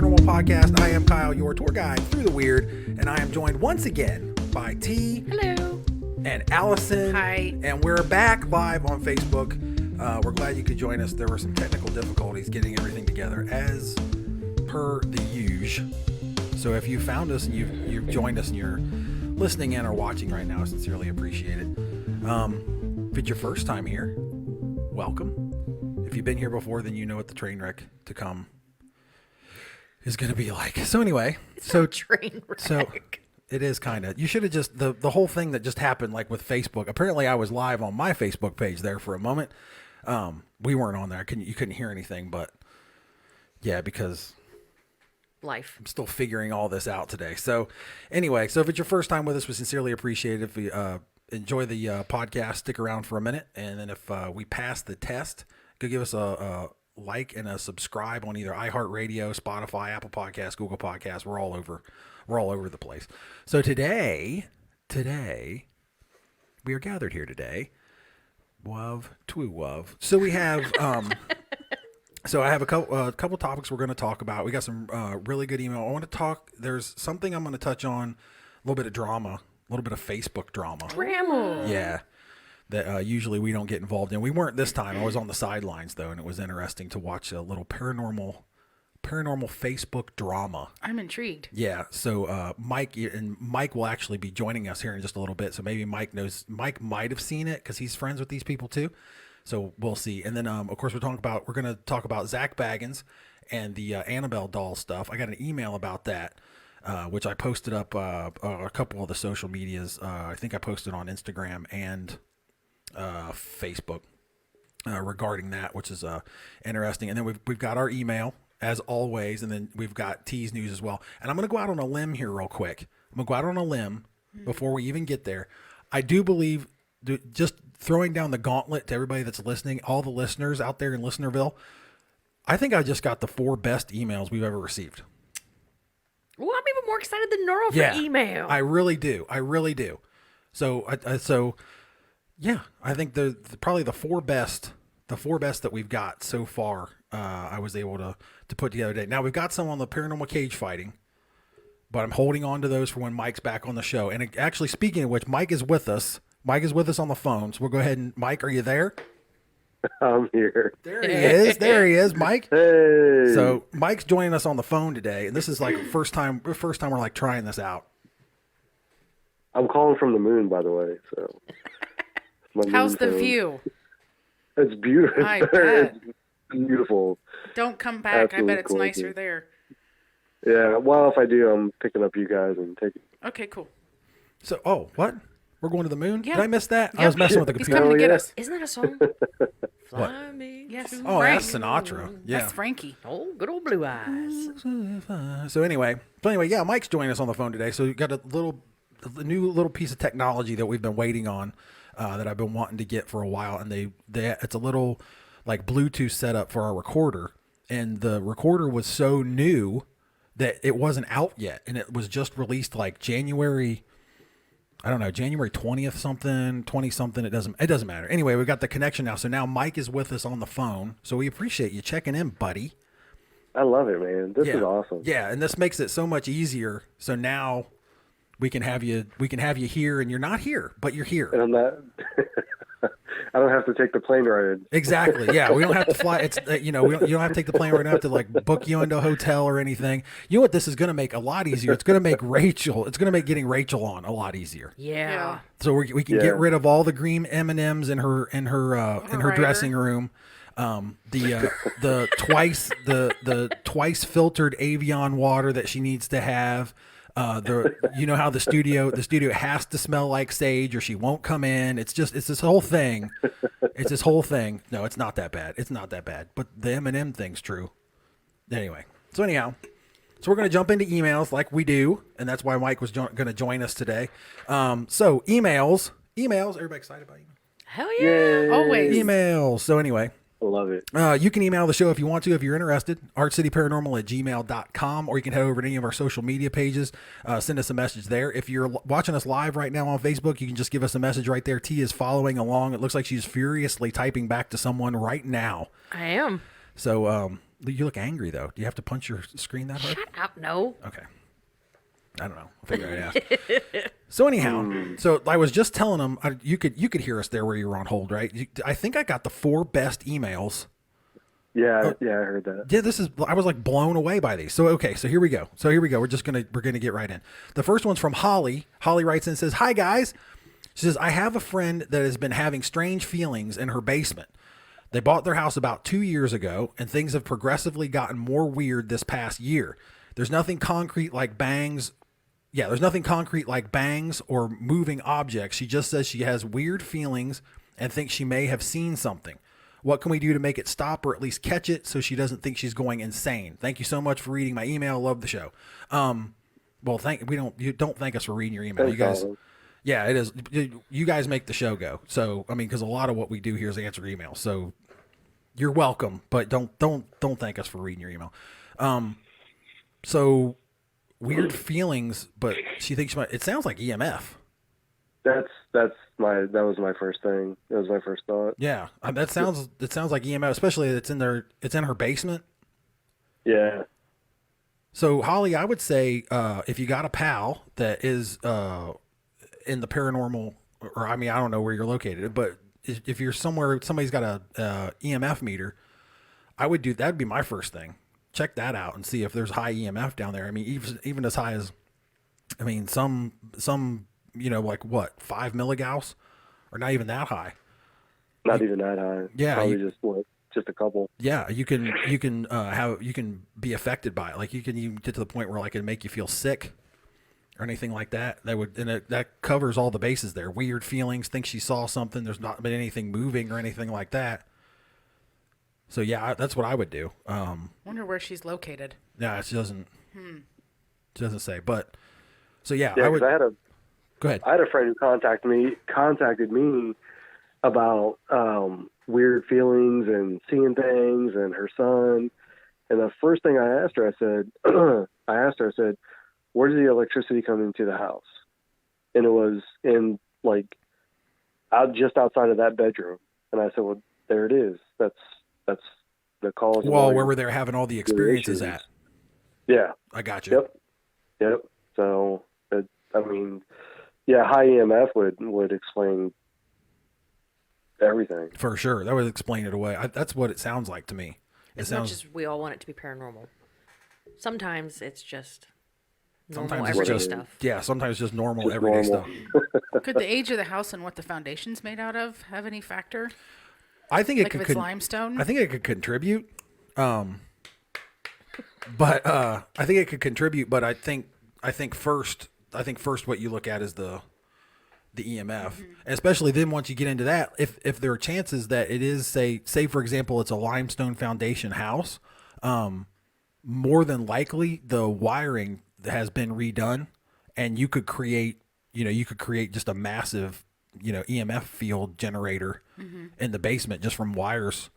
Paranormal Podcast. I am Kyle, your tour guide through the weird, and I am joined once again by T. Hello. And Allison. Hi. And we're back live on Facebook. We're glad you could join us. There were some technical difficulties getting everything together as per the usual. So if you found us and you've joined us and you're listening in or watching right now, I sincerely appreciate it. If it's your first time here, welcome. If you've been here before, then you know what the train wreck to come is going to be like. So anyway, Train wreck. So it is kind of. You should have just the whole thing that just happened, like with Facebook. Apparently, I was live on my Facebook page there for a moment. We weren't on there. You couldn't hear anything, but yeah, because Life. I'm still figuring all this out today. So anyway, so if it's your first time with us, we sincerely appreciate it. If you enjoy the podcast, stick around for a minute, and then if we pass the test, go give us a like and a subscribe on either iHeartRadio, Spotify, Apple Podcasts, Google Podcasts. We're all over the place. So today we are gathered here today. So we have so I have a couple topics we're going to talk about. We got some really good email. I want to talk. There's something I'm going to touch on. A little bit of drama, a little bit of Facebook drama. Drama. Yeah. That usually we don't get involved in. We weren't this time. I was on the sidelines though, and it was interesting to watch a little paranormal Facebook drama. I'm intrigued. Yeah. So Mike will actually be joining us here in just a little bit. So maybe Mike might have seen it because he's friends with these people too. So we'll see. And then of course we're going to talk about Zac Bagans and the Annabelle doll stuff. I got an email about that. Which I posted up a couple of the social medias. I think I posted on Instagram and Facebook regarding that, which is interesting. And then we've got our email as always, and then we've got T's news as well. And I'm going to go out on a limb here real quick. Before we even get there. I do believe, just throwing down the gauntlet to everybody that's listening, all the listeners out there in Listenerville, I think I just got the 4 best emails we've ever received. Well, I'm even more excited than normal for email. I really do. So, I think probably the 4 best that we've got so far. I was able to put together today. Now we've got some on the paranormal cage fighting, but I'm holding on to those for when Mike's back on the show. And actually, speaking of which, Mike is with us. Mike is with us on the phone. So we'll go ahead and Mike, are you there? I'm here. There he is, Mike. Hey. So Mike's joining us on the phone today, and this is like first time we're like trying this out. I'm calling from the moon, by the way. So how's the view? It's beautiful. I bet. It's beautiful. Don't come back. Absolutely I bet it's gorgeous. nicer there. Yeah. Well, if I do, I'm picking up you guys and taking. Okay, cool. So, what? We're going to the moon? Yeah. Did I miss that? Yep. I was messing with the He's computer. coming to get yeah. us. Isn't that a song? Fly me. Yes. Oh, Frank. that's Sinatra. Yeah. That's Frankie. Oh, good old blue eyes. So anyway, yeah, Mike's joining us on the phone today. So we've got a new little piece of technology that we've been waiting on, that I've been wanting to get for a while, and it's a little like Bluetooth setup for our recorder, and the recorder was so new that it wasn't out yet, and it was just released like January 20th something, 20 something. It doesn't matter. Anyway, we got the connection now. So now Mike is with us on the phone. So we appreciate you checking in, buddy. I love it, man. This is awesome. Yeah, and this makes it so much easier. So now we can have you here, and you're not here, but you're here. And I'm not. I don't have to take the plane ride. Exactly. Yeah, we don't have to fly. It's you don't have to take the plane. We don't have to like book you into a hotel or anything. You know what this is going to make a lot easier? It's going to make getting Rachel on a lot rider. Yeah. So we can get rid of all the green M&Ms in her dressing room. The twice filtered Avion water that she needs to have. How the studio has to smell like sage or she won't come in. It's this whole thing. No, it's not that bad. But the M&M thing's true. Anyway. So anyhow, we're going to jump into emails like we do. And that's why Mike was going to join us today. So emails, everybody excited about emails? Hell yeah. Yay. Always. Emails. So anyway, I love it. You can email the show if you want to, if you're interested, artcityparanormal@gmail.com, or you can head over to any of our social media pages, send us a message there. If you're watching us live right now on Facebook, you can just give us a message right there. T is following along. It looks like she's furiously typing back to someone right now. I am. So You look angry though. Do you have to punch your screen that hard? Shut up. No. Okay. I don't know. I'll figure it out. So anyhow, so I was just telling him you could hear us there where you were on hold, right? I think I got the 4 best emails. Yeah, I heard that. Yeah, I was like blown away by these. So okay, so here we go. We're gonna get right in. The first one's from Holly. Holly writes in and says, "Hi guys." She says, "I have a friend that has been having strange feelings in her basement. They bought their house about 2 years ago, and things have progressively gotten more weird this past year. There's nothing concrete like bangs. Yeah, there's nothing concrete like bangs or moving objects. She just says she has weird feelings and thinks she may have seen something. What can we do to make it stop or at least catch it so she doesn't think she's going insane? Thank you so much for reading my email. Love the show." Well, you don't thank us for reading your email. You guys, yeah, it is. You guys make the show go. So, I mean, because a lot of what we do here is answer emails. So you're welcome, but don't thank us for reading your email. So weird feelings, but she thinks it sounds like EMF. That was my first thing. That was my first thought. Yeah, it sounds like EMF, especially it's in her basement. Yeah. So Holly, I would say if you got a pal that is in the paranormal, or I mean I don't know where you're located, but if you're somewhere somebody's got a EMF meter, I would do that'd be my first thing. Check that out and see if there's high EMF down there. I mean, even as high as, I mean, some like what 5 milligauss, or not even that high. Not even that high. Yeah, probably just a couple. Yeah, you can be affected by it. Like you get to the point where like it make you feel sick or anything like that. That covers all the bases there. Weird feelings, think she saw something. There's not been anything moving or anything like that. So yeah, that's what I would do. Wonder where she's located. Yeah, she doesn't. She doesn't say. But so yeah, Yeah, I would. Go ahead. I had a friend who contacted me about weird feelings and seeing things, and her son. And the first thing I asked her, I said, "Where does the electricity come into the house?" And it was in just outside of that bedroom. And I said, "Well, there it is. That's the cause." Well, where were they having all the experiences at? Yeah, I got you. Yep. So, I mean, yeah, high EMF would explain everything. For sure. That would explain it away. That's what it sounds like to me. Much as we all want it to be paranormal. Sometimes it's just normal sometimes everyday stuff. Yeah, sometimes just normal everyday stuff. Could the age of the house and what the foundation's made out of have any factor? I think if it's limestone? I think it could contribute. But I think it could contribute, but I think first what you look at is the EMF, and especially then once you get into that, if there are chances that it is say for example it's a limestone foundation house, more than likely the wiring has been redone, and you could create just a massive EMF field generator in the basement just from wires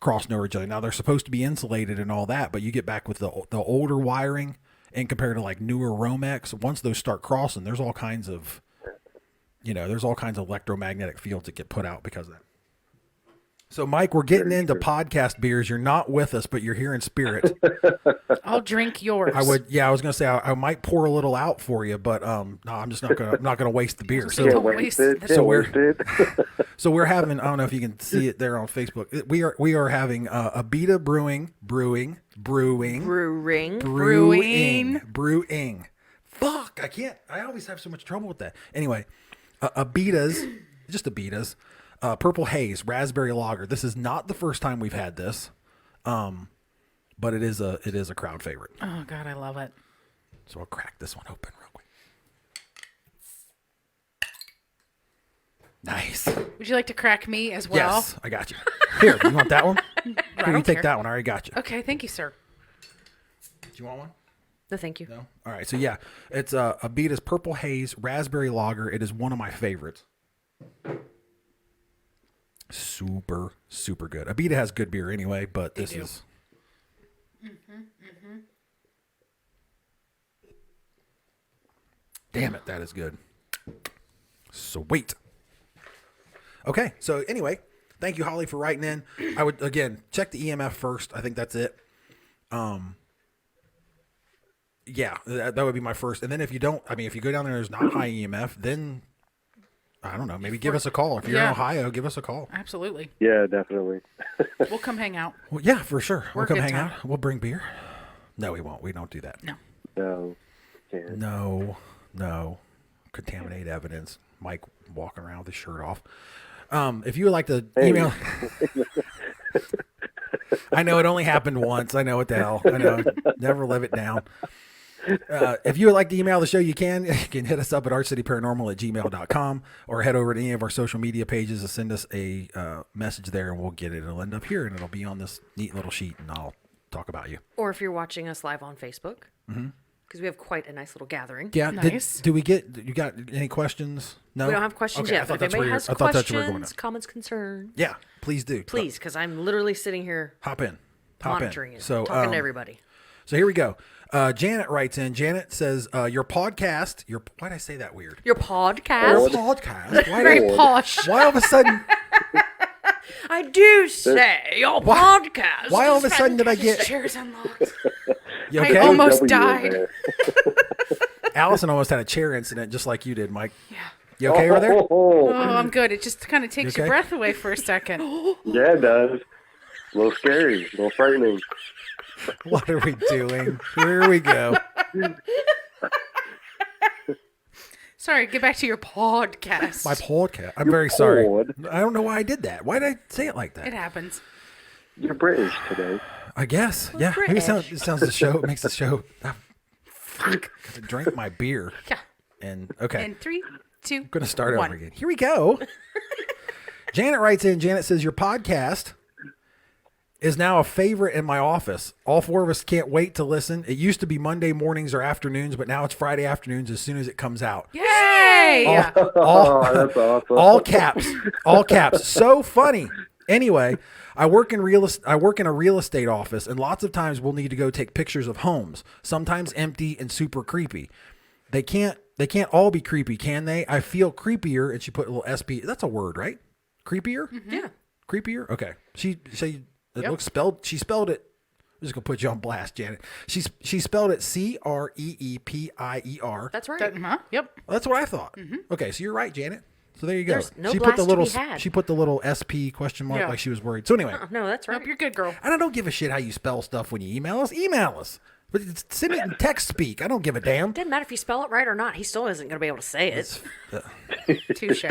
crossing over each other. Now they're supposed to be insulated and all that, but you get back with the older wiring and compared to like newer Romex, once those start crossing, there's all kinds of electromagnetic fields that get put out because of that. So, Mike, we're getting into podcast beers. You're not with us, but you're here in spirit. I'll drink yours. I was going to say I might pour a little out for you, but no, I'm just not going to waste the beer. So we're having, I don't know if you can see it there on Facebook. We are having Abita Brewing. Fuck, I always have so much trouble with that. Anyway, Abita's Purple Haze Raspberry Lager. This is not the first time we've had this, but it is a crowd favorite. Oh God, I love it. So I'll crack this one open real quick. Nice. Would you like to crack me as well? Yes, I got you. Here, you want that one? Here, you take that one. I already got you. Okay, thank you, sir. Do you want one? No, thank you. No? All right. So, yeah, it's Abita's Purple Haze Raspberry Lager. It is one of my favorites. Super, super good. Abita has good beer anyway, but this is... Damn it, that is good. Sweet. Okay, so anyway, Thank you, Holly, for writing in. I would, again, check the EMF first. I think that's it. Yeah, that would be my first. And then if you don't, I mean, if you go down there and there's not high EMF, then I don't know, maybe give us a call. If you're in Ohio, give us a call. Absolutely. Yeah, definitely. We'll come hang out. Well, yeah, for sure. We'll come good hang time. out. We'll bring beer. No, we won't. We don't do that. No. No, can't. No. Contaminate evidence. Mike walking around with his shirt off. If you would like to email, I know it only happened once. I know what the hell. I know. Never live it down. If you would like to email the show, you can hit us up at artcityparanormal@gmail.com or head over to any of our social media pages and send us a message there, and we'll get it. It'll end up here, and it'll be on this neat little sheet, and I'll talk about you. Or if you're watching us live on Facebook, because we have quite a nice little gathering. Yeah. Nice. You got any questions? No, We don't have questions Okay, I yet, thought but if that's where anybody you're- has I thought that's where we're going. questions, comments, concerns, Yeah, please do. please, because I'm literally sitting here Hop in. monitoring it, So, talking to everybody. So here we go. Janet writes in. Janet says, your podcast, why'd I say that weird? Your podcast? Your podcast? Very posh. Why all of a sudden, I do say your podcast. why all of a sudden did I get, Chairs unlocked. you I okay? almost W in died. there. Allison almost had a chair incident just like you did, Mike. Yeah. You okay over there? Oh, I'm good. It just kind of takes You your okay? breath away for a second. Yeah, it does. A little scary, a little frightening. What are we doing? Here we go. Sorry, get back to your podcast. My podcast. I'm very sorry. pod. I don't know why I did that. Why did I say it like that? It happens. You're British today. I guess. Yeah. Maybe it British. sounds the show. It makes the show. Ah, fuck. I drank my beer. Yeah. And okay. In 3, 2, I'm going to start 1. over again. Here we go. Janet writes in. Janet says, your podcast is now a favorite in my office. All four of us can't wait to listen. It used to be Monday mornings or afternoons, but now it's Friday afternoons as soon as it comes out. Yay! Oh, that's awesome. All caps. All caps. So funny. Anyway, I work in a real estate office, and lots of times we'll need to go take pictures of homes, sometimes empty and super creepy. They can't all be creepy, can they? I feel creepier, and she put a little SP. That's a word, right? Creepier? Yeah. Creepier? Okay. She looks spelled. She spelled it. I'm just gonna put you on blast, Janet. She spelled it CREEPIER. That's right. Yep. That's what I thought. Okay, so you're right, Janet. So there you go. There's no she put the blast to little be had. she put the little SP question mark Yeah. like she was worried. So anyway, No, that's right. Nope, you're good, girl. and I don't give a shit how you spell stuff when you email us. Email us, but send it in text speak. I don't give a damn. Doesn't matter if you spell it right or not. He still isn't going to be able to say it. Touche.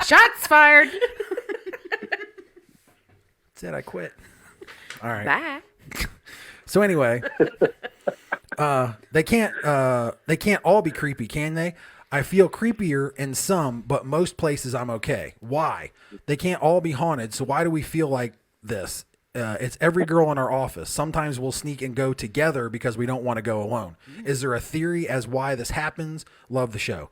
Shots fired. Said I quit. All right. Bye. So anyway, they can't all be creepy, can they? I feel creepier in some, but most places I'm okay. Why? They can't all be haunted, so why do we feel like this? It's every girl in our office. Sometimes we'll sneak and go together because we don't want to go alone. Is there a theory as why this happens? Love the show.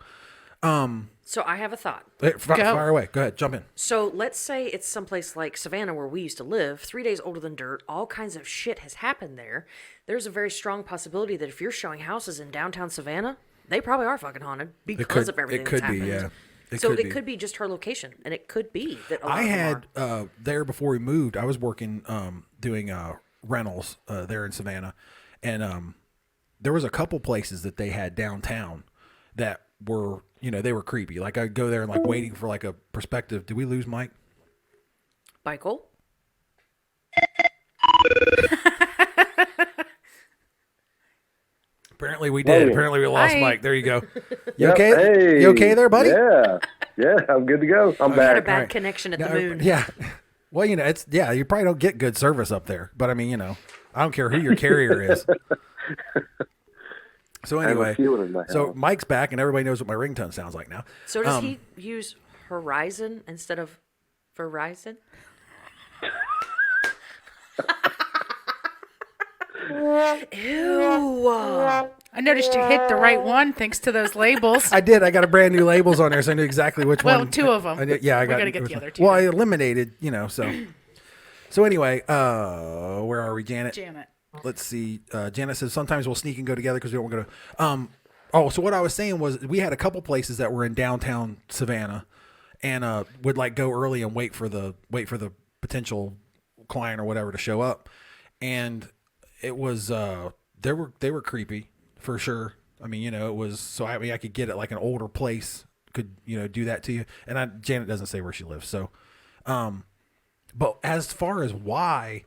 So I have a thought. Fire away. Go ahead. Jump in. So let's say it's someplace like Savannah where we used to live, 3 days older than dirt. All kinds of shit has happened there. There's a very strong possibility that if you're showing houses in downtown Savannah, they probably are fucking haunted because of everything It could that's be, happened. yeah. So it could be just her location, and it could be that a lot I of them had are. there before we moved. I was working doing rentals there in Savannah, and there was a couple places that they had downtown that were they were creepy. Like I'd go there and like waiting for like a perspective. Did we lose Mike? Michael? Apparently we did. Hey. Apparently we lost Hi. Mike. There you go. You Yep. okay? Hey. You okay there, buddy? Yeah. Yeah, I'm good to go. I'm Had a back. bad Alright. connection at Yeah, the moon. Yeah. Well, it's you probably don't get good service up there, but I mean, I don't care who your carrier is. So I have a anyway, feeling in my so house. Mike's back, and everybody knows what my ringtone sounds like now. So does he use Horizon instead of Verizon? Ew. I noticed you hit the right one thanks to those labels. I did. I got a brand new labels on there, so I knew exactly which Well, one. 2 of them. I did, yeah, I We got. gotta get the other 2 Well, I then. eliminated, so. So anyway, where are we, Janet? Janet. Let's see. Janet says sometimes we'll sneak and go together because we don't want to go. So what I was saying was we had a couple places that were in downtown Savannah, and would like go early and wait for the potential client or whatever to show up. And it was they were creepy for sure. I mean, it was, so I mean, I could get it like an older place could, do that to you. And Janet doesn't say where she lives. So, but as far as why,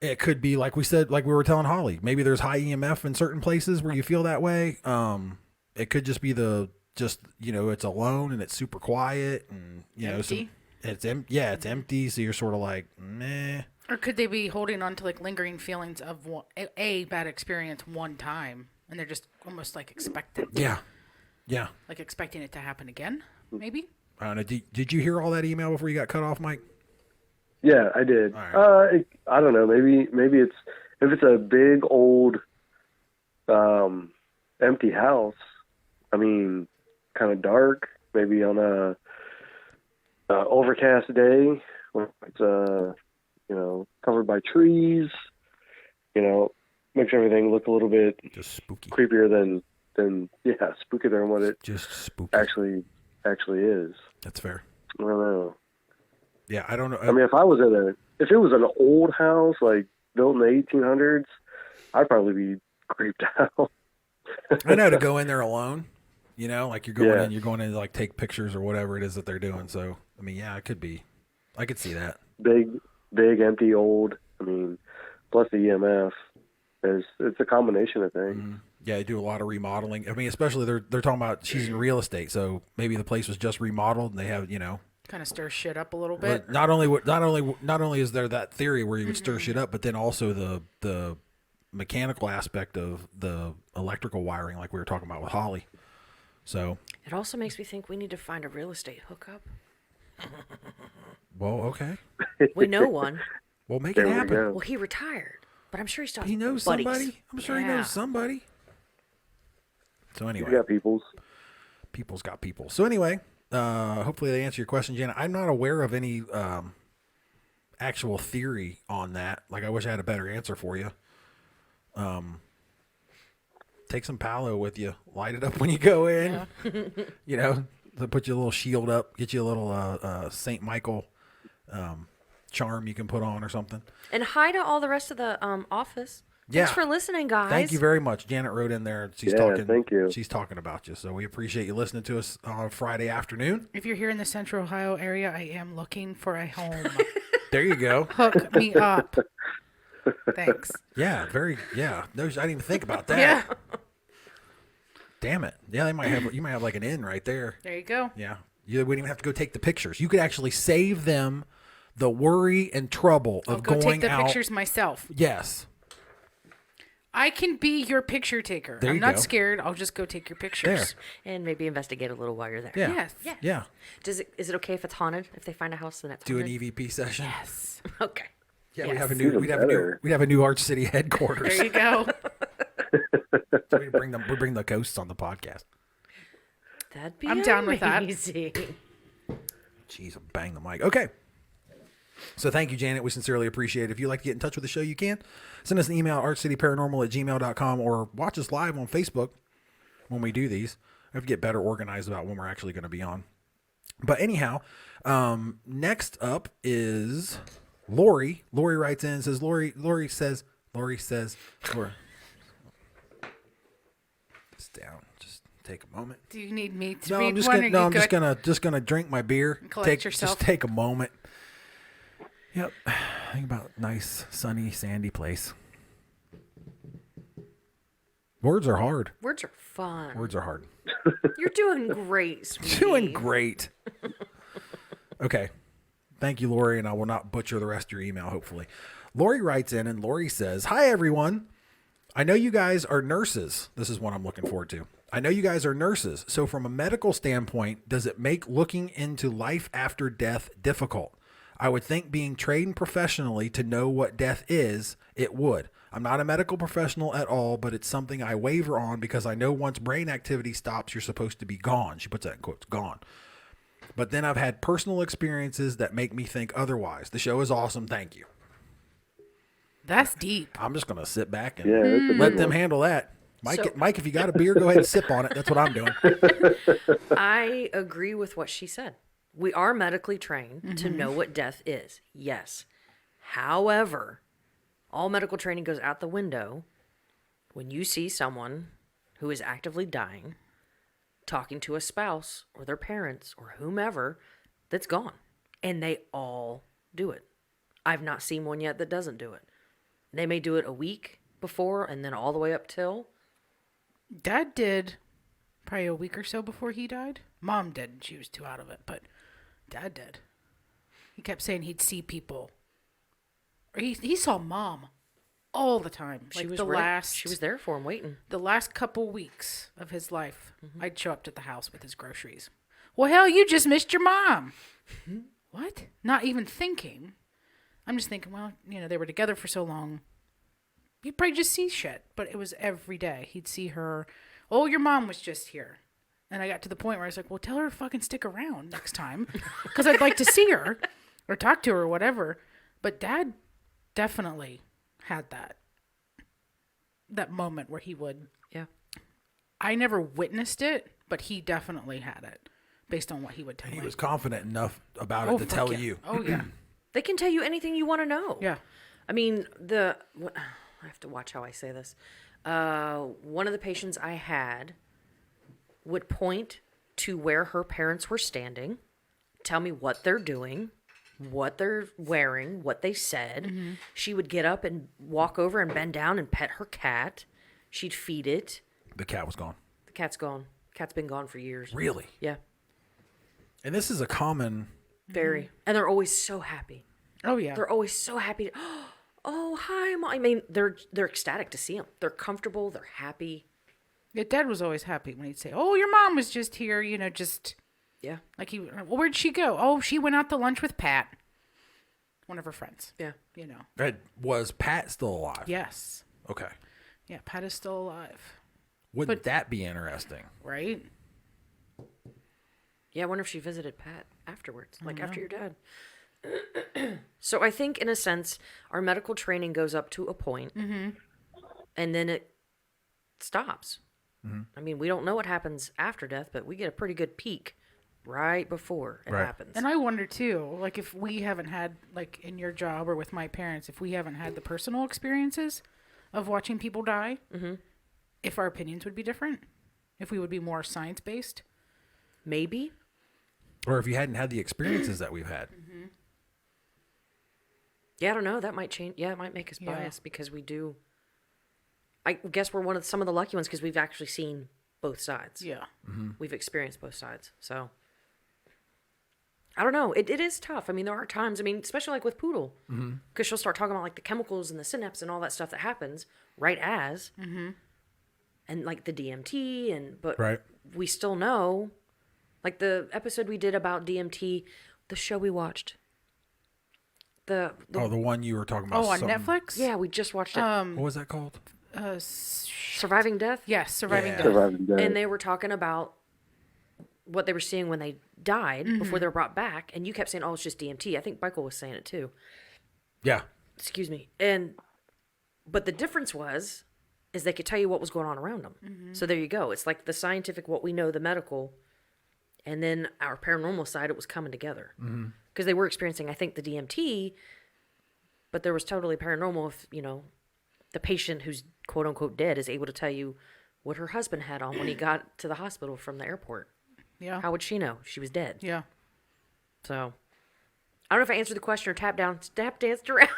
it could be like we said, like we were telling Holly, maybe there's high EMF in certain places where you feel that way. It could just be it's alone and it's super quiet and, Empty. it's empty. So you're sort of like, meh. Or could they be holding on to like lingering feelings of a bad experience one time, and they're just almost like expectant? Yeah. Like expecting it to happen again, maybe? I don't know. Did you hear all that email before you got cut off, Mike? Yeah, I did. All right. I don't know. Maybe if it's a big old empty house. I mean, kind of dark. Maybe on a overcast day when it's covered by trees. Makes everything look a little bit Just spooky. creepier than spookier than what it Just spooky. actually is. That's fair. I don't know. Yeah, I don't know. I mean, if it was an old house like built in the 1800s, I'd probably be creeped out. I know, to go in there alone, like you're going in to like take pictures or whatever it is that they're doing. So, I mean, yeah, it could be. I could see that. Big, empty, old. I mean, plus the EMF. It's a combination of things. Mm-hmm. Yeah, they do a lot of remodeling. I mean, especially they're talking about she's in real estate, so maybe the place was just remodeled and they have, Kind of stir shit up a little bit. But not only is there that theory where you would stir shit up, but then also the mechanical aspect of the electrical wiring, like we were talking about with Holly. So It also makes me think we need to find a real estate hookup. well, okay, We know one. well, make There it we happen. go. Well, he retired, but I'm sure he's talking. He knows buddies. somebody. I'm sure he Yeah. knows somebody. So You anyway, got peoples. people's got people. So anyway, hopefully they answer your question, Janet. I'm not aware of any actual theory on that. Like, I wish I had a better answer for you. Take some Palo with you. Light it up when you go in. Yeah. They'll put you a little shield up. Get you a little St. Michael charm you can put on or something. And hi to all the rest of the office. Yeah. Thanks for listening, guys. Thank you very much. Janet wrote in there. She's Yeah, talking. thank you. She's talking about you. So we appreciate you listening to us on Friday afternoon. If you're here in the Central Ohio area, I am looking for a home. There you go. Hook me up. Thanks. Yeah, yeah. No, I didn't even think about that. Yeah. Damn it. Yeah, you might have like an inn right there. There you go. Yeah. You wouldn't even have to go take the pictures. You could actually save them the worry and trouble I'll of go going take the out. pictures myself. Yes. I can be your picture taker. There I'm you not go. scared. I'll just go take your pictures. And maybe investigate a little while you're there. Yeah. Yes. Yeah. Yeah. Is it okay if it's haunted? If they find a house and it's Do an haunted? EVP session. Yes. Okay. Yeah, Yes. we'd have Even a new Arch City headquarters. There you go. So we bring the ghosts on the podcast. That'd be I'm down with that. amazing. Jeez, I'll bang the mic. Okay. So thank you, Janet. We sincerely appreciate it. If you'd like to get in touch with the show, you can. Send us an email, archcityparanormal@gmail.com, or watch us live on Facebook when we do these. I have to get better organized about when we're actually going to be on. But anyhow, next up is Lori. Lori writes in and says, Lori says, it's down. Just take a moment. Do you need me to No, read I'm just one? gonna. Or No, you I'm just good? gonna drink my beer. Collect yourself. Just take a moment. Yep. Think about nice, sunny, sandy place. Words are hard. Words are fun. Words are hard. You're doing great, sweetie. Doing great. Okay. Thank you, Lori, and I will not butcher the rest of your email, hopefully. Lori writes in, and Lori says, "Hi, everyone. I know you guys are nurses." This is what I'm looking forward to. "I know you guys are nurses. So from a medical standpoint, does it make looking into life after death difficult? I would think being trained professionally to know what death is, it would. I'm not a medical professional at all, but it's something I waver on because I know once brain activity stops, you're supposed to be gone." She puts that in quotes, gone. "But then I've had personal experiences that make me think otherwise. The show is awesome. Thank you." That's deep. I'm just going to sit back and Yeah, that's a let good them one. handle that. Mike, if you got a beer, go ahead and sip on it. That's what I'm doing. I agree with what she said. We are medically trained to know what death is. Yes. However, all medical training goes out the window when you see someone who is actively dying talking to a spouse or their parents or whomever that's gone. And they all do it. I've not seen one yet that doesn't do it. They may do it a week before and then all the way up till. Dad did probably a week or so before he died. Mom did. She was too out of it, but Dad did. He kept saying he'd see people. Or he saw Mom all the time. She was she was there for him waiting. The last couple weeks of his life, I'd show up to the house with his groceries. Well, hell, you just missed your mom. What? Not even thinking. I'm just thinking, well, they were together for so long. You'd probably just see shit. But it was every day. He'd see her. Oh, your mom was just here. And I got to the point where I was like, well, tell her to fucking stick around next time. Because I'd like to see her or talk to her or whatever. But Dad definitely had that moment where he would. Yeah. I never witnessed it, but he definitely had it based on what he would tell me. He was confident enough about it to tell you. Oh, yeah. They can tell you anything you want to know. Yeah. I mean, I have to watch how I say this. One of the patients I had would point to where her parents were standing, tell me what they're doing, what they're wearing, what they said. Mm-hmm. She would get up and walk over and bend down and pet her cat. She'd feed it. The cat was gone. The cat's gone. Cat's been gone for years. Really? Yeah. And this is a common... Very. And they're always so happy. Oh, yeah. They're always so happy. Oh, hi, Mom. I mean, they're ecstatic to see them. They're comfortable. They're happy. Yeah, Dad was always happy when he'd say, oh, your mom was just here, just... Yeah. Like, well, where'd she go? Oh, she went out to lunch with Pat. One of her friends. Yeah. Was Pat still alive? Yes. Okay. Yeah, Pat is still alive. Wouldn't that be interesting? Right? Yeah, I wonder if she visited Pat afterwards, after your dad. So I think, in a sense, our medical training goes up to a point, and then it stops. Mm-hmm. I mean, we don't know what happens after death, but we get a pretty good peek right before it happens. And I wonder, too, if we haven't had, in your job or with my parents, if we haven't had the personal experiences of watching people die, if our opinions would be different, if we would be more science-based. Maybe. Or if you hadn't had the experiences that we've had. Mm-hmm. Yeah, I don't know. That might change. Yeah, it might make us biased because we do. I guess we're one of some of the lucky ones because we've actually seen both sides. Yeah. Mm-hmm. We've experienced both sides. So, I don't know. It is tough. I mean, there are times, especially with Poodle, because she'll start talking about the chemicals and the synapse and all that stuff that happens right as, and the DMT but we still know. Like the episode we did about DMT, the show we watched. The one you were talking about. On Netflix? Yeah, we just watched it. What was that called? Surviving Death? Yes, Surviving Death. Surviving Death. And they were talking about what they were seeing when they died before they were brought back. And you kept saying, oh, it's just DMT. I think Michael was saying it too. Yeah. Excuse me. But the difference is they could tell you what was going on around them. Mm-hmm. So there you go. It's like the scientific, what we know, the medical, and then our paranormal side, it was coming together. Because they were experiencing, I think, the DMT, but there was totally paranormal if, the patient who's quote-unquote dead is able to tell you what her husband had on when he got to the hospital from the airport. Yeah. How would she know? She was dead. Yeah. So, I don't know if I answered the question or tap danced around.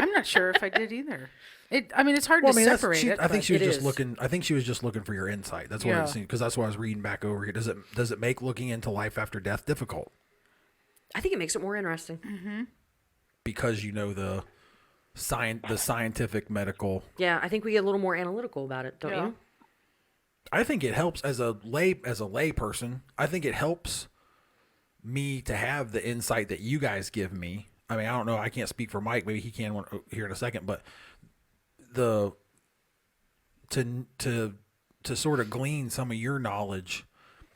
I'm not sure if I did either. It's hard to separate it. I think she was just looking. I think she was just looking for your insight. That's what it seemed, because that's what I was reading back over here. Does it make looking into life after death difficult? I think it makes it more interesting. Mm-hmm. Because the scientific medical. Yeah, I think we get a little more analytical about it, don't you? I think it helps as a lay person. I think it helps me to have the insight that you guys give me. I mean, I don't know. I can't speak for Mike. Maybe he can here in a second. But to sort of glean some of your knowledge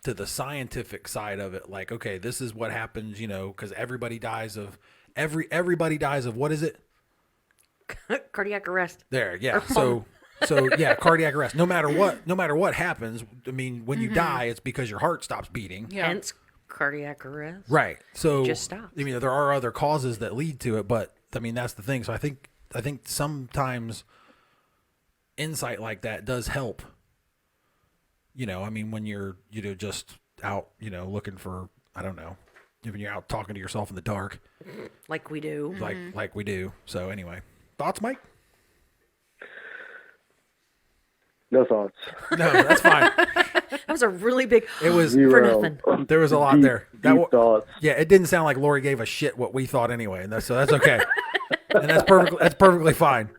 to the scientific side of it, like, okay, this is what happens, because everybody dies of what is it? Cardiac arrest. There, yeah. So So yeah, cardiac arrest. No matter what happens, I mean, when you die, it's because your heart stops beating. Yeah. Hence cardiac arrest. Right. So Just stops. I mean, there are other causes that lead to it, but I mean, that's the thing. So I think sometimes insight like that does help. I mean, when you're just out, looking for, I don't know, when you're out talking to yourself in the dark, Like we do. like we do. So anyway, thoughts, Mike? No thoughts. No, that's fine. That was a really big. It was for Zero. nothing. There was a lot there. Deep thoughts. Yeah, it didn't sound like Lori gave a shit what we thought anyway, and so that's okay. And that's perfectly fine.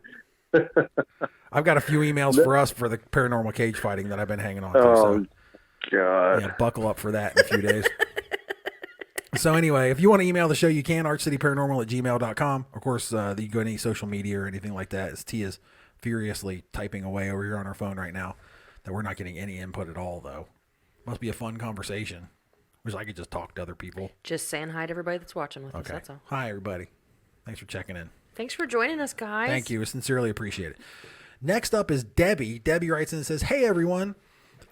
I've got a few emails for us for the paranormal cage fighting that I've been hanging on to. So God. yeah, buckle up for that in a few days. So anyway, if you want to email the show, you can, archcityparanormal@gmail.com. Of course, you can go to any social media or anything like that. T is furiously typing away over here on our phone right now that we're not getting any input at all, though. Must be a fun conversation. Wish I could just talk to other people. Just saying hi to everybody that's watching with us. Okay. That's all. Hi, everybody. Thanks for checking in. Thanks for joining us, guys. Thank you. We sincerely appreciate it. Next up is Debbie. Debbie writes in and says, "Hey, everyone.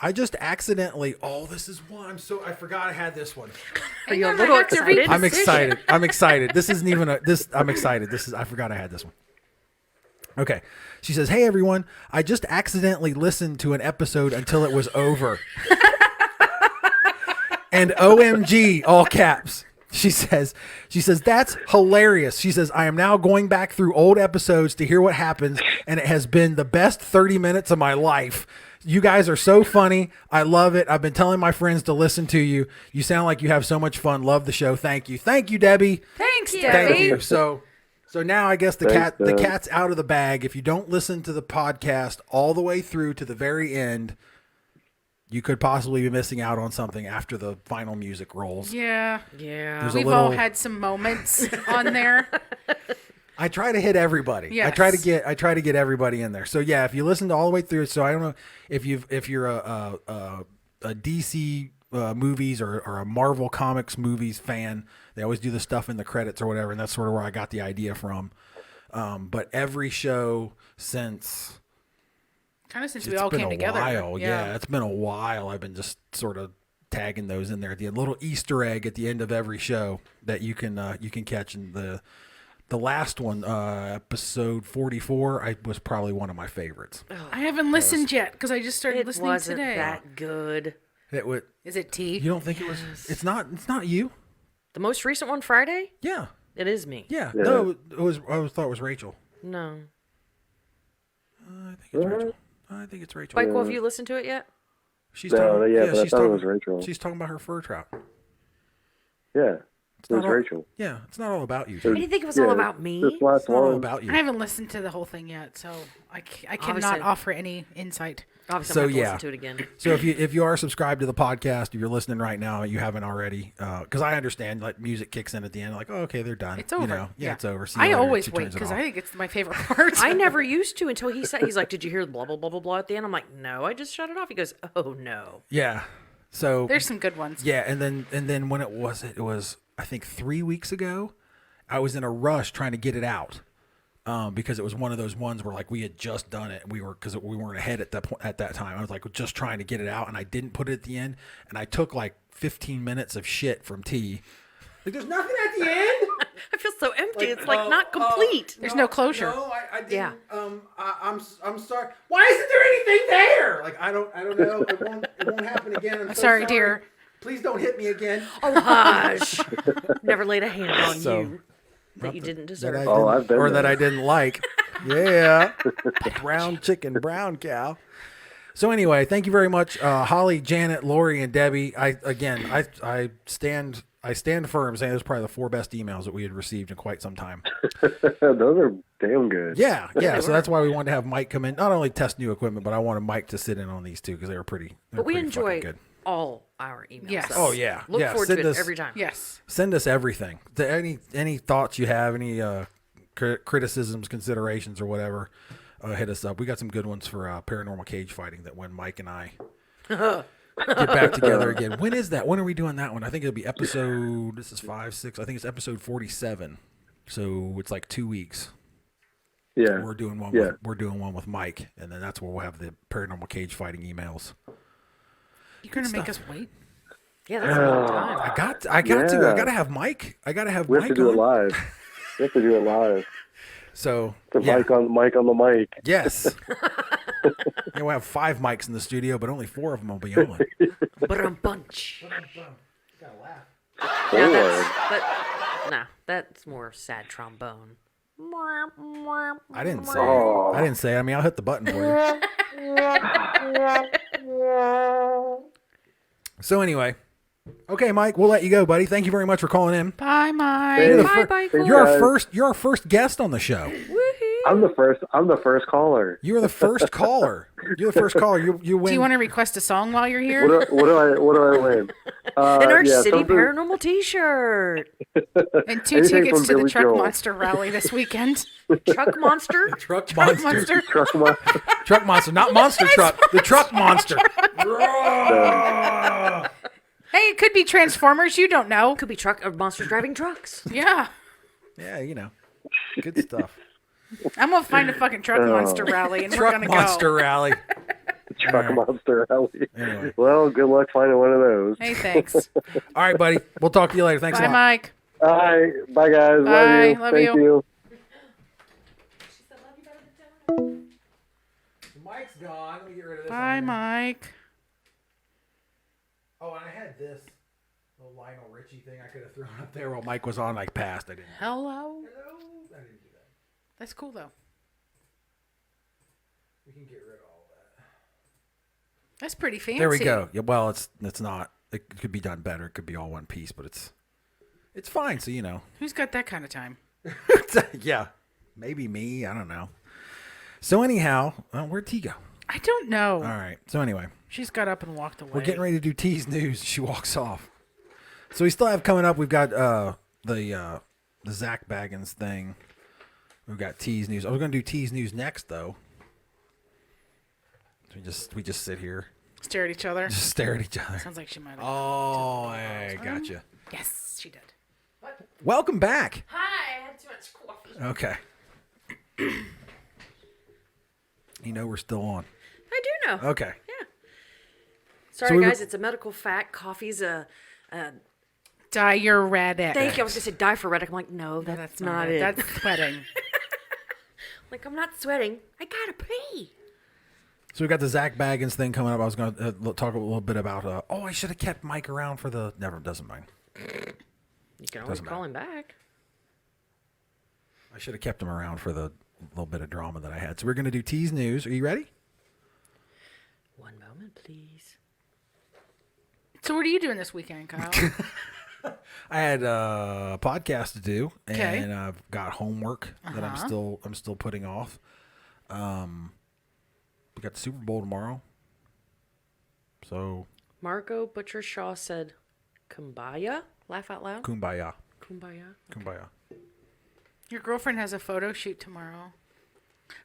I just accidentally, this is one. I forgot I had this one. Are you a little excited? I'm excited. I'm excited. This isn't even I'm excited. I forgot I had this one. Okay. She says, "Hey, everyone. I just accidentally listened to an episode until it was over." And OMG, all caps. She says, "That's hilarious." She says, "I am now going back through old episodes to hear what happens, and it has been the best 30 minutes of my life. You guys are so funny. I love it. I've been telling my friends to listen to you. You sound like you have so much fun. Love the show. Thank you." Thank you, Debbie. Thanks, Debbie. Thank you. So now I guess the Thanks, Deb. cat's out of the bag. If you don't listen to the podcast all the way through to the very end, you could possibly be missing out on something after the final music rolls. Yeah. Yeah. There's a We've all had some moments on there. I try to hit everybody. Yes. I try to get everybody in there. So yeah, if you listen to all the way through, so I don't know if you're a DC movies or a Marvel Comics movies fan, they always do the stuff in the credits or whatever, and that's sort of where I got the idea from. But every show since Kind of since it's we all been came a together. while, yeah, it's been a while. I've been just sort of tagging those in there at the end, little Easter egg at the end of every show that you can catch in the last one, episode 44, was probably one of my favorites. I haven't listened yet because I just started It listening wasn't today. that good. It would. Is it tea? You don't think it was? It's not. It's not you. The most recent one, Friday? Yeah. It is me. Yeah. Yeah. No, it was. I always thought it was Rachel. No. I think it's Rachel. I think it's Rachel. Michael, have you listened to it yet? She's No, talking. yeah, but I she's thought it talking. was Rachel. She's talking about her fur trout. Yeah. It was not all- Rachel. Yeah, it's not all about you. I Jimmy. didn't think it was all about me. This last It's not all one. about you. I haven't listened to the whole thing yet, so I cannot Obviously. offer any insight. Obviously, So, I'm going to yeah. listen to it again. So if you are subscribed to the podcast, if you're listening right now, you haven't already, because I understand like music kicks in at the end, like okay, they're done. It's over. You know, yeah, it's over. See you I later. always She wait turns it because off. I think it's my favorite part. I never used to until he said, he's like, "Did you hear blah, blah, blah, blah, blah at the end?" I'm like, "No, I just shut it off." He goes, "Oh, no." Yeah. So There's some good ones. yeah, and then when it was I think 3 weeks ago, I was in a rush trying to get it out. Because it was one of those ones where like we had just done it and we weren't ahead at that point at that time. I was like just trying to get it out and I didn't put it at the end and I took like 15 minutes of shit from T. Like there's nothing at the end. I feel so empty. It's like not complete. There's no closure. No, I didn't. Yeah. I'm sorry. Why isn't there anything there? Like I don't know. It won't happen again. I'm so Sorry, dear. Please don't hit me again. Oh, hush. Never laid a hand on So- you that you didn't That deserve. I Oh, didn't- I've been or that there. I didn't like. Yeah. Brown chicken, brown cow. So anyway, thank you very much, Holly, Janet, Lori, and Debbie. I stand firm saying those are probably the 4 best emails that we had received in quite some time. Those are damn good. Yeah. So that's why we wanted to have Mike come in, not only test new equipment, but I wanted Mike to sit in on these too because they were pretty. But we pretty fucking enjoy good. all our emails. Yes. though. Oh, yeah. Look Yeah, forward to send it us- every time. Yes. Send us everything. Any thoughts you have, any criticisms, considerations, or whatever. Hit us up. We got some good ones for paranormal cage fighting that when Mike and I get back together again. When is that? When are we doing that one? I think it'll be episode. This is 5, 6. I think it's episode 47. So it's like 2 weeks. Yeah. We're doing one. We're doing one with Mike, and then that's where we'll have the paranormal cage fighting emails. You're gonna make us wait? Yeah, that's a long time. I got to. I gotta have Mike. I gotta have We Mike have to do on. it live. We have to do it live. So The mic on the mic. Yes. Yeah, we'll have 5 mics in the studio, but only 4 of them will be on. But a bunch. Gotta laugh. That's more sad trombone. I didn't say. I didn't say. I mean, I'll hit the button for you. So anyway, okay, Mike, we'll let you go, buddy. Thank you very much for calling in. Bye, Mike. Hey, Bye, You're our first guest on the show. I'm the first caller. You are the first caller. You're the first caller. You win. Do you want to request a song while you're here? What do I win? An Arch City something- Paranormal T-shirt. And 2 Anything tickets from to the Billy Truck Joel. Monster rally this weekend. Truck Monster. Truck monster. Truck monster. Truck monster, not monster truck. The truck monster. Hey, it could be Transformers. You don't know. Could be monsters driving trucks. Yeah. Yeah, good stuff. I'm going to find a fucking Truck Monster rally, and we're Truck going to monster go. rally. Truck monster rally. Anyway. Well, good luck finding one of those. Hey, thanks. All right, buddy. We'll talk to you later. Thanks a Bye, lot. Mike. All right. Bye, guys. Bye. Love you. Thank you. Mike's gone. Let me get rid of this. Bye, Mike. Oh, and I had this little Lionel Richie thing I could have thrown up there while Mike was on. I passed. I didn't. Hello. Hello. I didn't do that. That's cool, though. We can get rid of all that. That's pretty fancy. There we go. Yeah, well, it's not. It could be done better. It could be all one piece, but it's fine. So Who's got that kind of time? yeah, maybe me. I don't know. So anyhow, where'd T go? I don't know. All right. So anyway, She's got up and walked away. we're getting ready to do T's news. She walks off. So we still have coming up. We've got the Zac Bagans thing. We've got T's news. I was going to do T's news next though. So we just sit here, Stare at each other. just stare at each other. Sounds like she might have. Oh, I gotcha. Yes, she did. Welcome back. Hi, I had too much coffee. Okay. We're still on. I do know. Okay. Yeah. Sorry, we guys. were- It's a medical fact. Coffee's a... Diuretic. Thank you. I was going to say diaphoretic. I'm like, no, No, that's not it. That's sweating. Like, I'm not sweating. I got to pee. So we got the Zac Bagans thing coming up. I was going to talk a little bit about. I should have kept Mike around for the. Never doesn't mind. You can always Doesn't call him back. I should have kept him around for the little bit of drama that I had. So we're going to do T's news. Are you ready? One moment, please. So what are you doing this weekend, Kyle? I had a podcast to do, Okay. and I've got homework that I'm still putting off. We got the Super Bowl tomorrow. So Marco Butcher Shaw said, Kumbaya? Laugh out loud. kumbaya. Kumbaya. Kumbaya. Your girlfriend has a photo shoot tomorrow.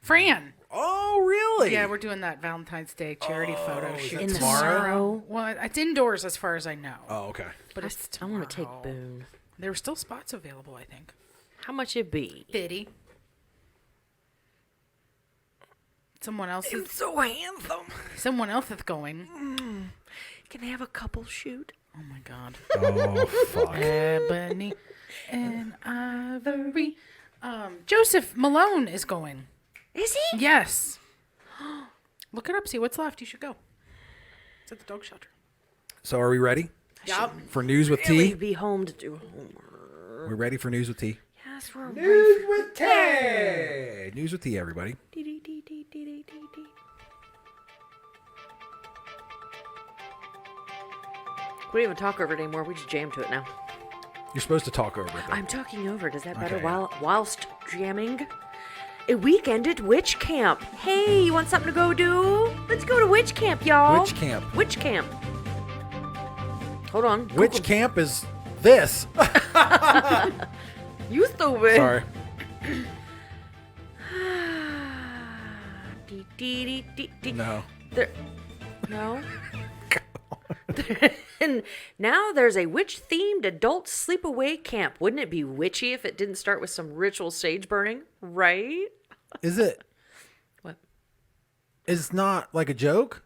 Fran. Oh, really? Yeah, we're doing that Valentine's Day charity photo is shoot that In the tomorrow? snow. Well, it's indoors as far as I know. Oh, okay. But it's I want to take tomorrow. Boone. There were still spots available, I think. How much it be? 50. Someone else is So handsome. going. Can they have a couple shoot? Oh my god. Oh, fuck. Ebony and Ivory. Joseph Malone is going. Is he? Yes. Look it up. See what's left. You should go. It's at the dog shelter. So are we ready Yup. for News with Really T? be home to do homework. We're ready for News with T. Yes, we're News with T. News with T, everybody. ready. We don't even talk over it anymore. We just jam to it now. You're supposed to talk over it. Though. I'm talking over it. Is that better? Okay. Whilst jamming? A weekend at witch camp. Hey, you want something to go do? Let's go to witch camp, y'all. Witch camp. Witch camp. Hold on. Which camp is this? You stupid. Sorry. No. There, no. And now there's a witch-themed adult sleepaway camp. Wouldn't it be witchy if it didn't start with some ritual sage burning? Right? Is it? What? It's not like a joke.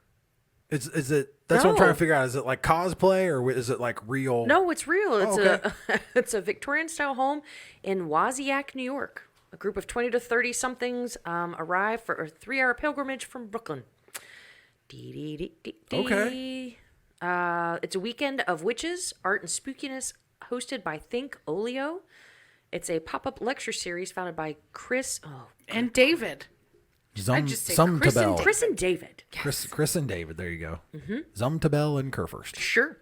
Is it? That's what I'm trying to No. figure out. Is it like cosplay or is it like real? No, it's real. It's okay. it's a Victorian style home in Waziak, New York. A group of 20 to 30 somethings arrive for a 3-hour pilgrimage from Brooklyn. Okay. It's a weekend of witches, art, and spookiness hosted by Think Olio. It's a pop-up lecture series founded by Chris. Oh, And David. Zum, just say Zumtabel. Chris and David. Chris and David. There you go. Zumtabel and Kerfurst. Sure.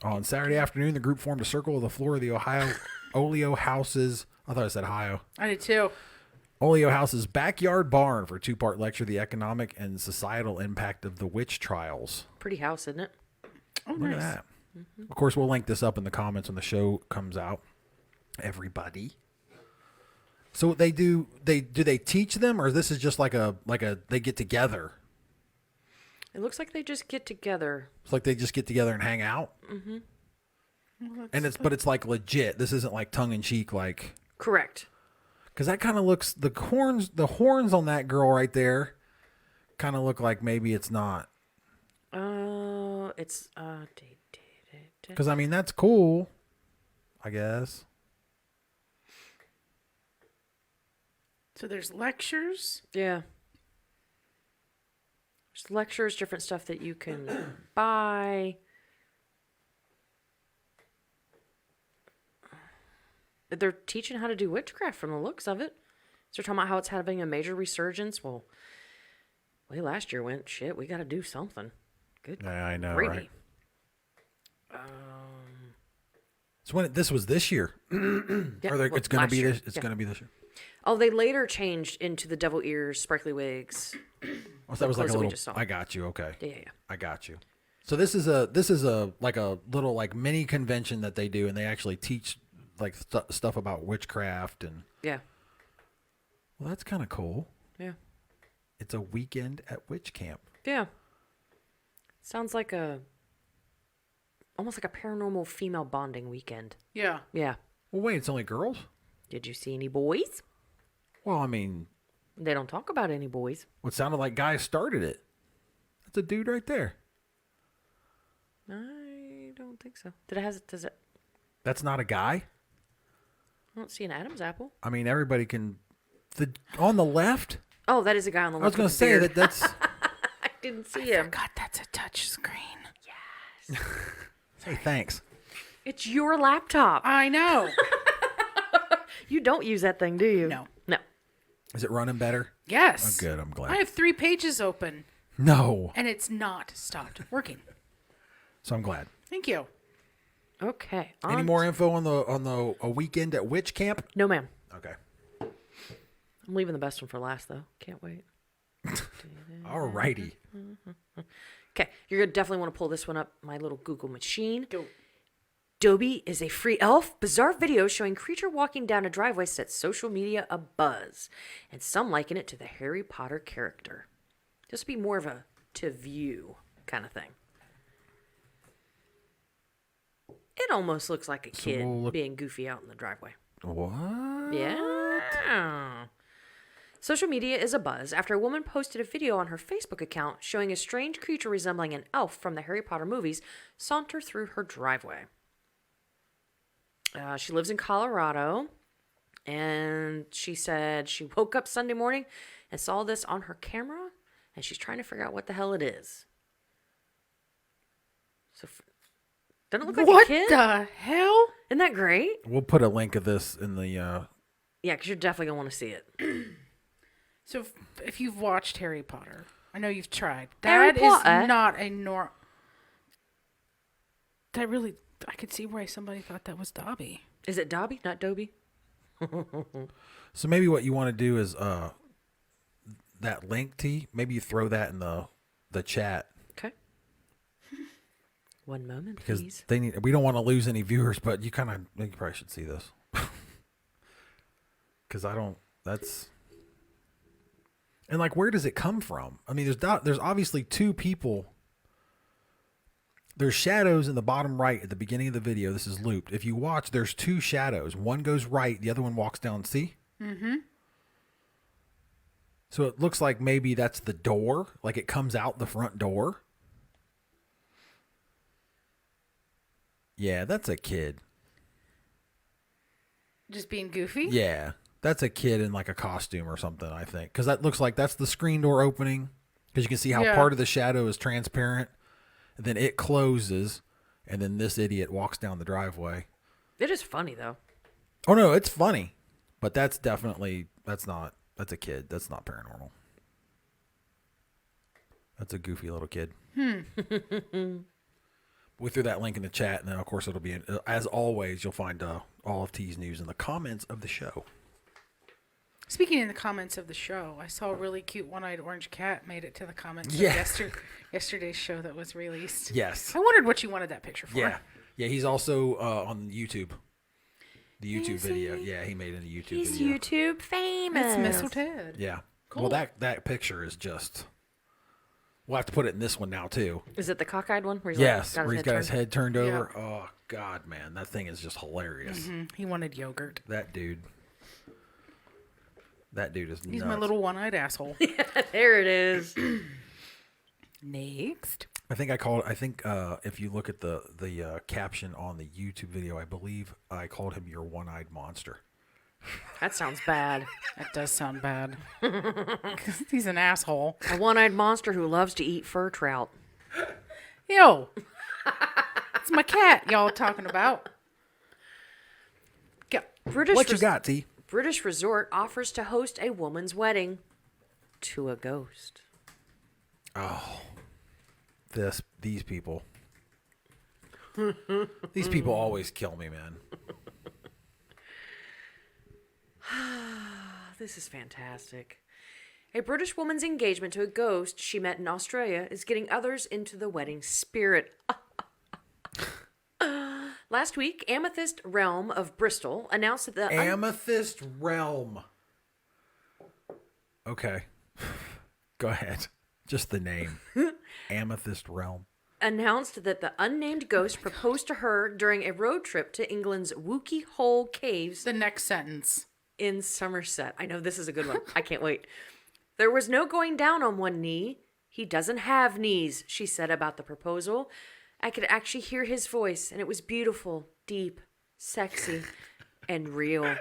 On Saturday afternoon, the group formed a circle of the floor of the Olio House's. I thought I said Ohio. I did too. Olio House's backyard barn for a 2-part lecture, The Economic and Societal Impact of the Witch Trials. Pretty house, isn't it? Oh, Look nice. at that. Of course, we'll link this up in the comments when the show comes out. Everybody. So they teach them, or this is just like a they get together? It looks like they just get together. It's like they just get together and hang out. And it's like legit. This isn't like tongue in cheek, like. Correct. Because that kind of looks the horns on that girl right there, kind of look like maybe it's not. It's Because I mean that's cool, I guess. So there's lectures. yeah. There's lectures, different stuff that you can buy. They're teaching how to do witchcraft from the looks of it. So they're talking about how it's having a major resurgence. Well, way last year went, shit, we got to do something. Good. Yeah, I know, gravy. right? So when this was this year, Yeah, or well, it's going to last be year. this. It's Yeah. going to be this year. Oh, they later changed into the devil ears, sparkly wigs. Oh, so that was like clothes a that we little. just saw. I got you. Okay. Yeah. I got you. So this is a like a little like mini convention that they do, and they actually teach like stuff about witchcraft and. Yeah. Well, that's kind of cool. Yeah. It's a weekend at witch camp. Yeah. Sounds like almost like a paranormal female bonding weekend. Yeah. Yeah. Well, wait, it's only girls? Did you see any boys? Well, I mean, They don't talk about any boys. what sounded like guys started it. That's a dude right there. I don't think so. Does it? That's not a guy. I don't see an Adam's apple. I mean, everybody can. On the left. Oh, that is a guy on the I was left. going to say that's. I didn't see him. God, that's a touch screen. Hey, thanks. It's your laptop. I know. You don't use that thing, do you? No. No. Is it running better? Yes. Oh, good. I'm glad. I have 3 pages open, No. and it's not stopped working. So I'm glad. Thank you. Okay. Any more info on the a weekend at witch camp? No, ma'am. Okay. I'm leaving the best one for last, though. Can't wait. Alrighty. Okay, you're going to definitely want to pull this one up, my little Google machine. Dobie is a free elf. Bizarre video showing creature walking down a driveway sets social media abuzz. And some liken it to the Harry Potter character. This would be more of a to view kind of thing. It almost looks like a kid being goofy out in the driveway. What? Yeah. Social media is abuzz after a woman posted a video on her Facebook account showing a strange creature resembling an elf from the Harry Potter movies saunter through her driveway. She lives in Colorado, and she said she woke up Sunday morning and saw this on her camera, and she's trying to figure out what the hell it is. So, doesn't it look like What a kid? the hell? Isn't that great? We'll put a link of this in the. Yeah, because you're definitely going to want to see it. So if you've watched Harry Potter, I know you've tried. Harry That is Potter? not a norm. That really, I could see why somebody thought that was Dobby. Is it Dobby, not Dobie? So maybe what you want to do is that link, T. Maybe you throw that in the chat Okay. One moment, because please. we don't want to lose any viewers, but you probably should see this because that's. And like, where does it come from? I mean, there's obviously 2 people. There's shadows in the bottom right at the beginning of the video. This is looped. If you watch, there's 2 shadows. One goes right, the other one walks down. See? Mm-hmm. So it looks like maybe that's the door. Like it comes out the front door. Yeah, that's a kid. Just being goofy? Yeah, that's a kid in like a costume or something, I think. Because that looks like that's the screen door opening. Because you can see how part of the shadow is transparent. And then it closes. And then this idiot walks down the driveway. It is funny, though. Oh, no, it's funny. But that's a kid. That's not paranormal. That's a goofy little kid. We threw that link in the chat, and then, of course, it'll be, as always, you'll find all of T's news in the comments of the show. Speaking in the comments of the show, I saw a really cute one-eyed orange cat made it to the comments of yesterday's show that was released. Yes. I wondered what you wanted that picture for. Yeah. Yeah, he's also on YouTube. The YouTube video. Yeah, he made it a YouTube He's video. YouTube famous. It's Mistletoe. Yeah. Cool. Well, that picture is just... We'll have to put it in this one now, too. Is it the cockeyed one? Where Where he's got his head turned over. Yeah. Oh, God, man. That thing is just hilarious. Mm-hmm. He wanted yogurt. That dude is He's nuts. my little one-eyed asshole. There it is. Next. I think if you look at the caption on the YouTube video, I believe I called him your one-eyed monster. That sounds bad. That does sound bad. 'Cause he's an asshole. A one-eyed monster who loves to eat fur trout. Yo. It's my cat y'all talking about. Go. What you got, T? British resort offers to host a woman's wedding to a ghost. Oh, these people. These people always kill me, man. This is fantastic. A British woman's engagement to a ghost she met in Australia is getting others into the wedding spirit. Last week, Amethyst Realm of Bristol announced that the... Amethyst Realm. Okay. Go ahead. Just the name. Amethyst Realm. Announced that the unnamed ghost proposed to her during a road trip to England's Wookie Hole Caves The next sentence. in Somerset. I know this is a good one. I can't wait. There was no going down on one knee. He doesn't have knees, she said about the proposal. I could actually hear his voice, and it was beautiful, deep, sexy, and real.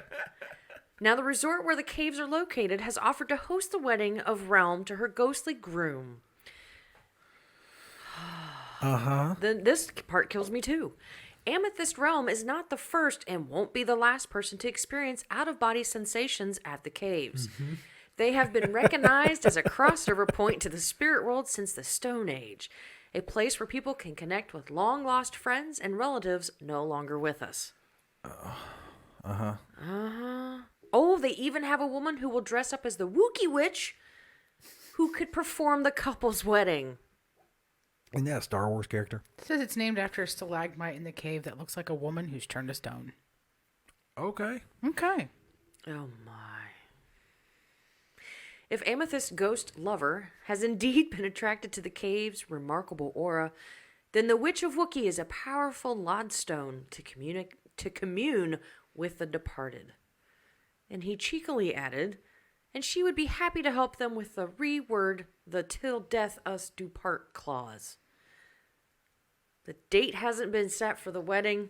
Now, the resort where the caves are located has offered to host the wedding of Realm to her ghostly groom. Uh-huh. This part kills me too. Amethyst Realm is not the first and won't be the last person to experience out-of-body sensations at the caves. Mm-hmm. They have been recognized as a crossover point to the spirit world since the Stone Age, a place where people can connect with long-lost friends and relatives no longer with us. Uh-huh. Uh-huh. Oh, they even have a woman who will dress up as the Wookiee Witch who could perform the couple's wedding. Isn't that a Star Wars character? It says it's named after a stalagmite in the cave that looks like a woman who's turned to stone. Okay. Okay. Oh, my. If Amethyst's ghost lover has indeed been attracted to the cave's remarkable aura, then the Witch of Wookiee is a powerful lodestone to commune with the departed. And he cheekily added, and she would be happy to help them with the reword the till death us do part clause. The date hasn't been set for the wedding,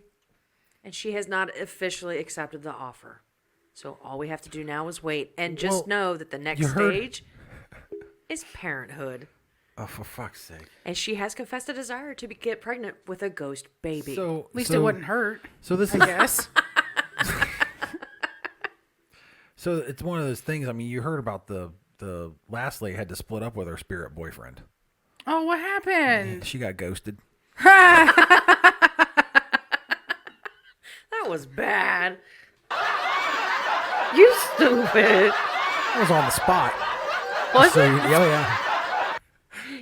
and she has not officially accepted the offer. So all we have to do now is wait and just know that the next stage is parenthood. Oh, for fuck's sake. And she has confessed a desire to get pregnant with a ghost baby. So, At least it wouldn't hurt. So this I guess. So it's one of those things. I mean, you heard about the last lady had to split up with her spirit boyfriend. Oh, what happened? She got ghosted. That was bad. You stupid. I was on the spot. Was So, it? yeah.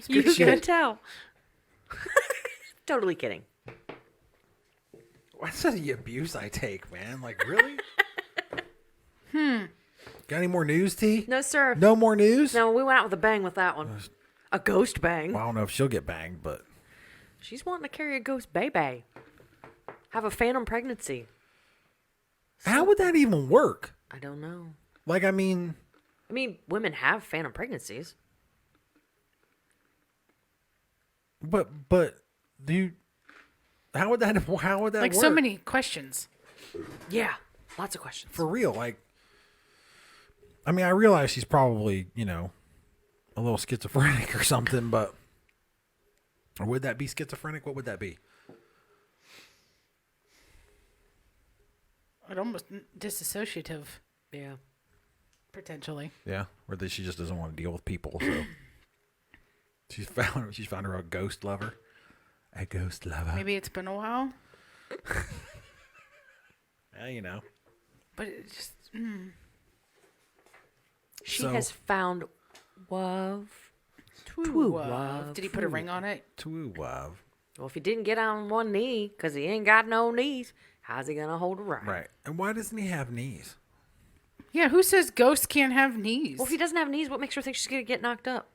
You good shit. could tell. Totally kidding. What's the abuse I take, man? Like, really? Got any more news, T? No, sir. No more news? No, we went out with a bang with that one. A ghost bang. Well, I don't know if she'll get banged, but... She's wanting to carry a ghost baby. Have a phantom pregnancy. How would that even work? I don't know. Like, I mean, women have phantom pregnancies. but how would that Like work? so many questions. Yeah, lots of questions. For real, like, I mean, I realize she's probably, a little schizophrenic or something, but, or would that be schizophrenic? What would that be? It almost disassociative, Yeah. potentially. Yeah, or that she just doesn't want to deal with people, so she's found her a ghost lover. A ghost lover. Maybe it's been a while, Yeah, but it just She So- has found love. Did he put a ring on it? Too love. Well, if he didn't get on one knee, because he ain't got no knees, how's he going to hold a right? Right. And why doesn't he have knees? Yeah, who says ghosts can't have knees? Well, if he doesn't have knees, what makes her think she's going to get knocked up?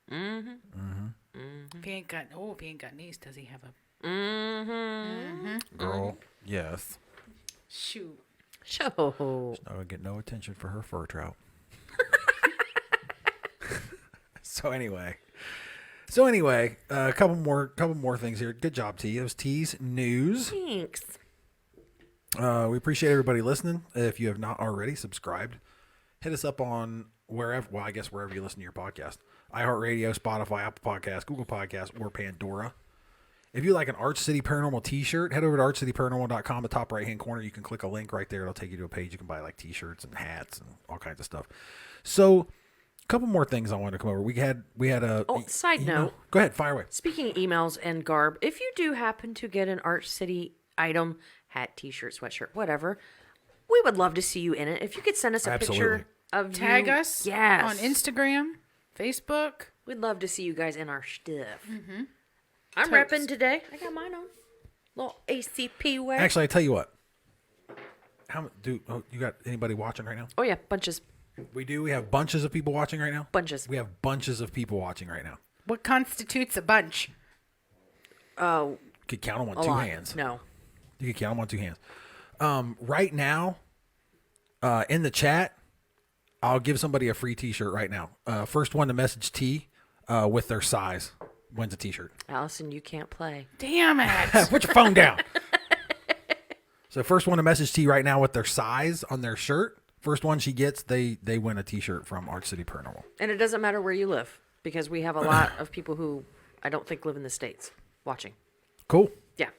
If he ain't got knees, does he have a Girl, yes. shoot? Show. I would get no attention for her fur trout. So anyway, a couple more things here. Good job, T. It was T's news. Thanks. We appreciate everybody listening. If you have not already subscribed, hit us up on wherever you listen to your podcast. iHeartRadio, Spotify, Apple Podcasts, Google Podcasts, or Pandora. If you like an Arch City Paranormal t-shirt, head over to archcityparanormal.com. The top right-hand corner, you can click a link right there. It'll take you to a page. You can buy like t-shirts and hats and all kinds of stuff. So, a couple more things I wanted to come over. We had a... Side note. Go ahead, fire away. Speaking of emails and garb, if you do happen to get an Arch City item, hat, t-shirt, sweatshirt, whatever, we would love to see you in it. If you could send us a picture of Tag you, us yes, on Instagram, Facebook. We'd love to see you guys in our stuff. I'm Totes. repping today. I got mine on. Little ACP wear. Actually, I tell you what. You got anybody watching right now? Oh yeah, bunches. We do. We have bunches of people watching right now. Bunches. We have bunches of people watching right now. What constitutes a bunch? Oh, Could count them on a two lot. hands. No. You can count them on two hands. Right now, in the chat, I'll give somebody a free t-shirt right now. First one to message T with their size wins a t-shirt. Allison, you can't play. Damn it! Put your phone down. So first one to message T right now with their size on their shirt. First one she gets, they win a t-shirt from Arch City Paranormal. And it doesn't matter where you live, because we have a lot of people who I don't think live in the States watching. Cool. Yeah.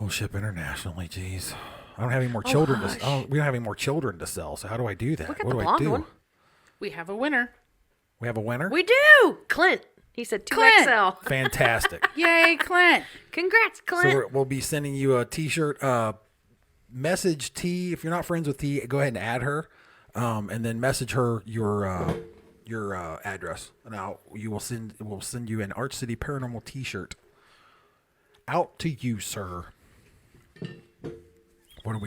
We'll ship internationally. Jeez, I don't have any more children. We don't have any more children to sell. So how do I do that? Look at What the do I blonde do? one. We have a winner. We have a winner. We do! Clint. He said 2XL. Fantastic. Yay, Clint! Congrats, Clint. So we'll be sending you a t-shirt. Message T. If you're not friends with T, go ahead and add her, and then message her your address. Now we'll send you an Arch City Paranormal t-shirt out to you, sir. What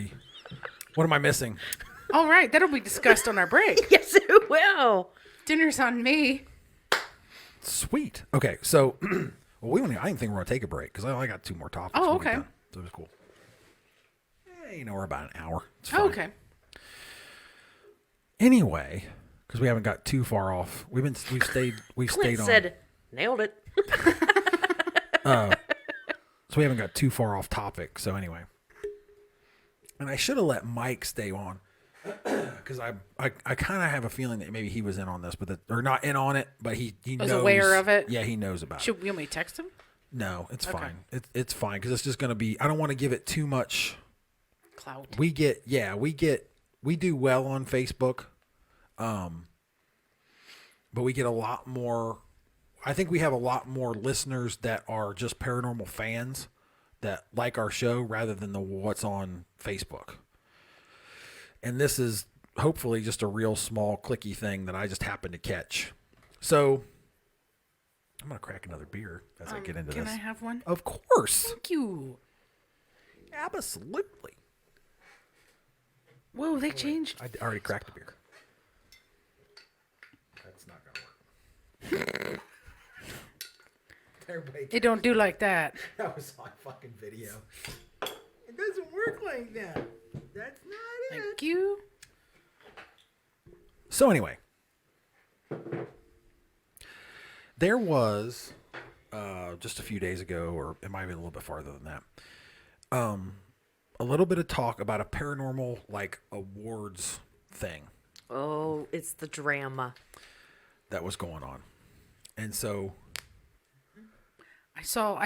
am I missing? All right, that'll be discussed on our break. Yes, it will. Dinner's on me. Sweet. Okay, so I didn't think we were gonna take a break because I only got two more topics. Oh, when we're okay. done. So it was cool. We're about an hour. It's fine. Oh, okay. Anyway, because we haven't got too far off, we've stayed Clint on. said, nailed it. So we haven't got too far off topic. So anyway, and I should have let Mike stay on because I kind of have a feeling that maybe he was in on this, or not in on it, but he Was knows, aware of it? Yeah, he knows about it. Should we want me to text him? No, it's Okay. fine. It's fine because it's just gonna be. I don't want to give it too much. Clout. We do well on Facebook, but we get a lot more. I think we have a lot more listeners that are just paranormal fans that like our show rather than what's on Facebook. And this is hopefully just a real small clicky thing that I just happened to catch. So I'm gonna crack another beer as I get into Can this. I have one? Of course, Thank you. absolutely. Whoa, they changed. I already cracked the beer. That's not gonna work. It don't do like that. That was on fucking video. It doesn't work like that. That's not Thank you. So anyway, there was just a few days ago, or it might have been a little bit farther than that, a little bit of talk about a paranormal like awards thing Oh, it's the drama. that was going on. And so I saw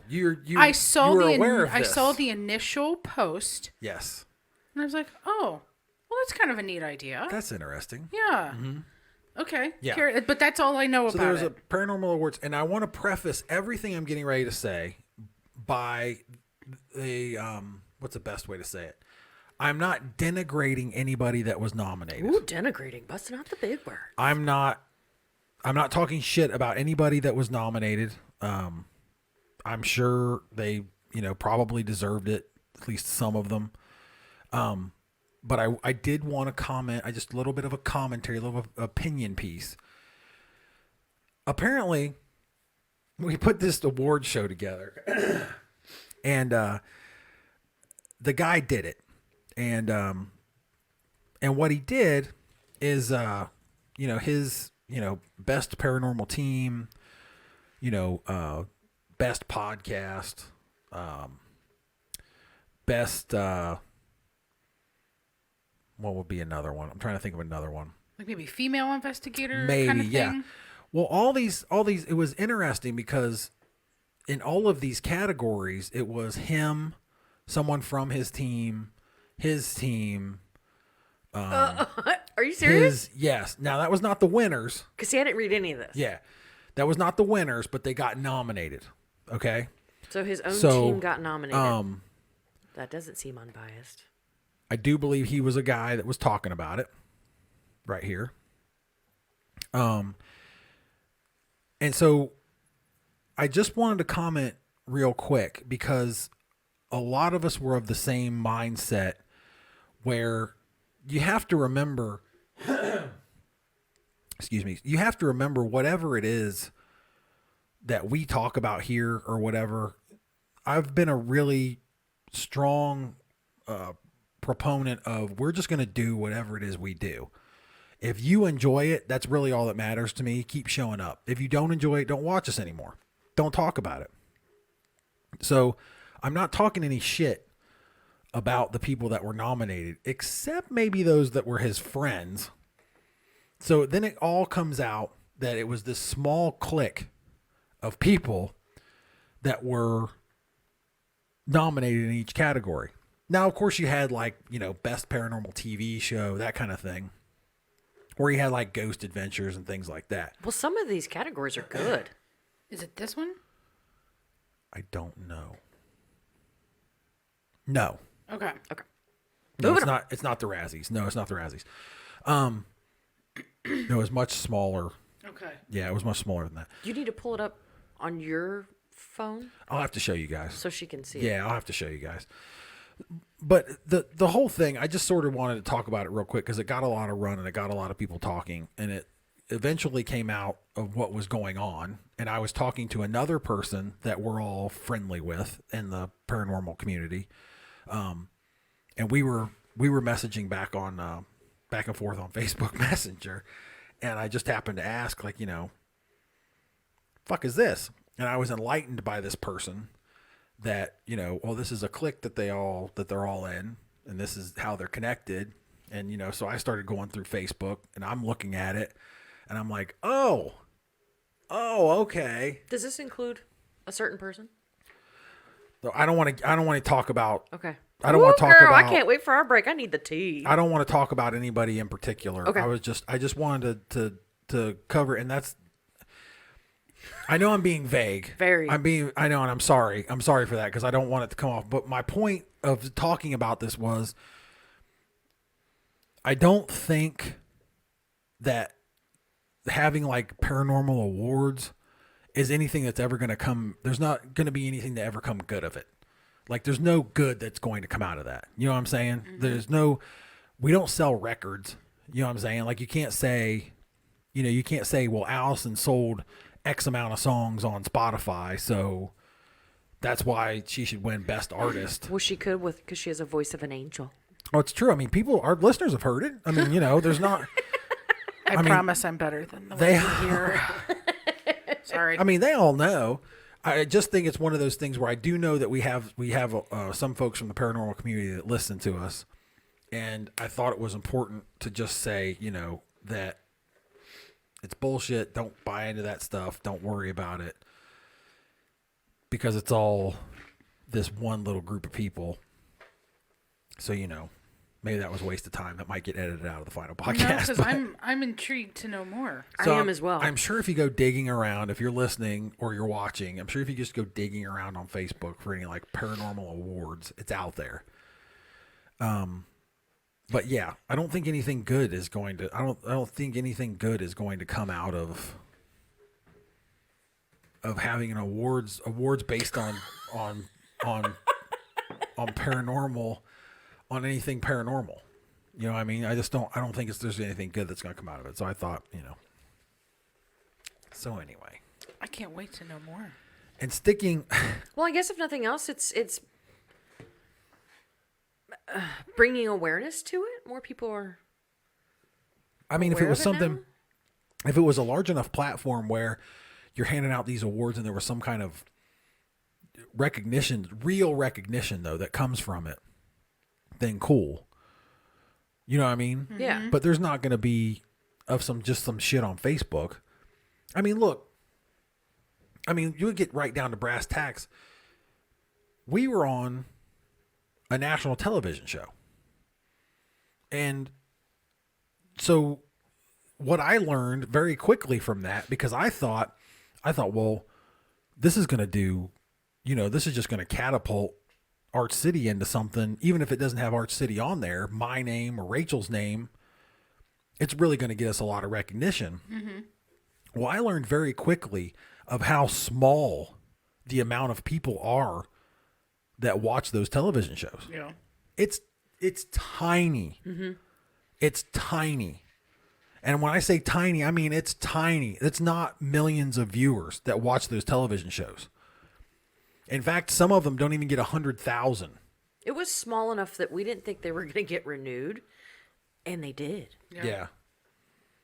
you were aware of I this. saw the initial post, Yes. and I was like, oh, well, that's kind of a neat idea. That's interesting. Yeah. Okay. Yeah. But that's all I know So about there's it. a paranormal awards, and I want to preface everything I'm getting ready to say by the what's the best way to say it? I'm not denigrating anybody that was nominated. Ooh, denigrating, busting out the big word. I'm not talking shit about anybody that was nominated. I'm sure they, probably deserved it, at least some of them. But I did want to comment, just a little bit of a commentary, a little opinion piece. Apparently, we put this award show together, and the guy did it, and what he did is, his, best paranormal team, best podcast, best, what would be another one? I'm trying to think of another one. Like maybe female investigator Maybe, kind of thing? yeah. Well, all these, it was interesting because in all of these categories, it was him, someone from his team. Are you serious? Yes. Now, that was not the winners. Because he hadn't read any of this. Yeah. That was not the winners, but they got nominated. Okay? So his own team got nominated. That doesn't seem unbiased. I do believe he was a guy that was talking about it right here. And so I just wanted to comment real quick because a lot of us were of the same mindset where you have to remember, you have to remember whatever it is that we talk about here or whatever. I've been a really strong, proponent of we're just going to do whatever it is we do. If you enjoy it, that's really all that matters to me. Keep showing up. If you don't enjoy it, don't watch us anymore. Don't talk about it. So I'm not talking any shit about the people that were nominated, except maybe those that were his friends. So then it all comes out that it was this small clique of people that were nominated in each category. Now, of course, you had best paranormal TV show, that kind of thing, where you had like Ghost Adventures and things like that. Well, some of these categories are good. Is it this one? I don't know. No. Okay. No, it's not. It's not the Razzies. No, it's not the Razzies. It was much smaller. Okay. Yeah, it was much smaller than that. You need to pull it up on your phone I'll have to show you guys. so she can see it. Yeah, I'll have to show you guys. But the whole thing, I just sort of wanted to talk about it real quick because it got a lot of run and it got a lot of people talking, and it eventually came out of what was going on. And I was talking to another person that we're all friendly with in the paranormal community, and we were messaging back and forth on Facebook Messenger, and I just happened to ask, fuck is this? And I was enlightened by this person that, this is a clique that they're all in, and this is how they're connected. And, so I started going through Facebook and I'm looking at it and I'm like, oh, okay. Does this include a certain person? So I don't want to talk about, Okay. I don't want to talk girl, about, I can't wait for our break. I need the tea. I don't want to talk about anybody in particular. Okay. I just wanted to cover, and that's, I know I'm being vague. Very. I know, and I'm sorry for that because I don't want it to come off. But my point of talking about this was, I don't think that having like paranormal awards is anything that's ever going to come. There's not going to be anything to ever come good of it. Like there's no good that's going to come out of that. You know what I'm saying? Mm-hmm. We don't sell records. You know what I'm saying? Like you can't say, well, Allison sold X amount of songs on Spotify, so that's why she should win Best Artist. Well, she could because she has a voice of an angel. Oh, it's true. I mean, our listeners have heard it. I mean, there's not, I promise I'm better than the They ones in here. Sorry. I mean, they all know. I just think it's one of those things where I do know that we have some folks from the paranormal community that listen to us, and I thought it was important to just say, that it's bullshit. Don't buy into that stuff. Don't worry about it, because it's all this one little group of people. So maybe that was a waste of time. That might get edited out of the final podcast. because I'm intrigued to know more. So I am as well. I'm sure if you go digging around, if you're listening or you're watching, I'm sure if you just go digging around on Facebook for any like paranormal awards, it's out there. But yeah, I don't think anything good is going to. I don't think anything good is going to come out of having an awards based on paranormal, on anything paranormal. You know what I mean? I don't think there's anything good that's going to come out of it. So I thought, So anyway. I can't wait to know more. And sticking... Well, I guess if nothing else, it's bringing awareness to it. More people are I mean, if it aware was of it something... now? If it was a large enough platform where you're handing out these awards and there was some kind of recognition, real recognition, though, that comes from it, then cool. You know what I mean? Yeah. But there's not going to be some shit on Facebook. I mean, look. I mean, you would get right down to brass tacks. We were on a national television show. And so what I learned very quickly from that, because I thought, well, this is going to do, this is just going to catapult Arch City into something, even if it doesn't have Arch City on there, my name or Rachel's name, it's really going to get us a lot of recognition. Mm-hmm. Well, I learned very quickly of how small the amount of people are that watch those television shows. Yeah. It's tiny. Mm-hmm. It's tiny. And when I say tiny, I mean it's tiny. It's not millions of viewers that watch those television shows. In fact, some of them don't even get 100,000. It was small enough that we didn't think they were going to get renewed, and they did. Yeah.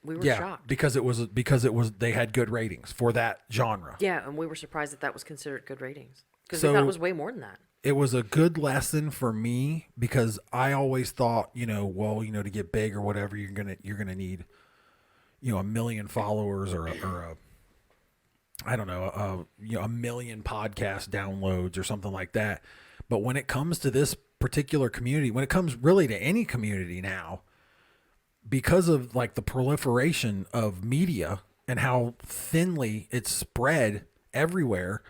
We were shocked. because it was they had good ratings for that genre. Yeah, and we were surprised that was considered good ratings because So- we thought it was way more than that. It was a good lesson for me because I always thought, to get big or whatever, you're gonna need, 1 million followers or a million podcast downloads or something like that. But when it comes to this particular community, when it comes really to any community now, because of like the proliferation of media and how thinly it's spread everywhere,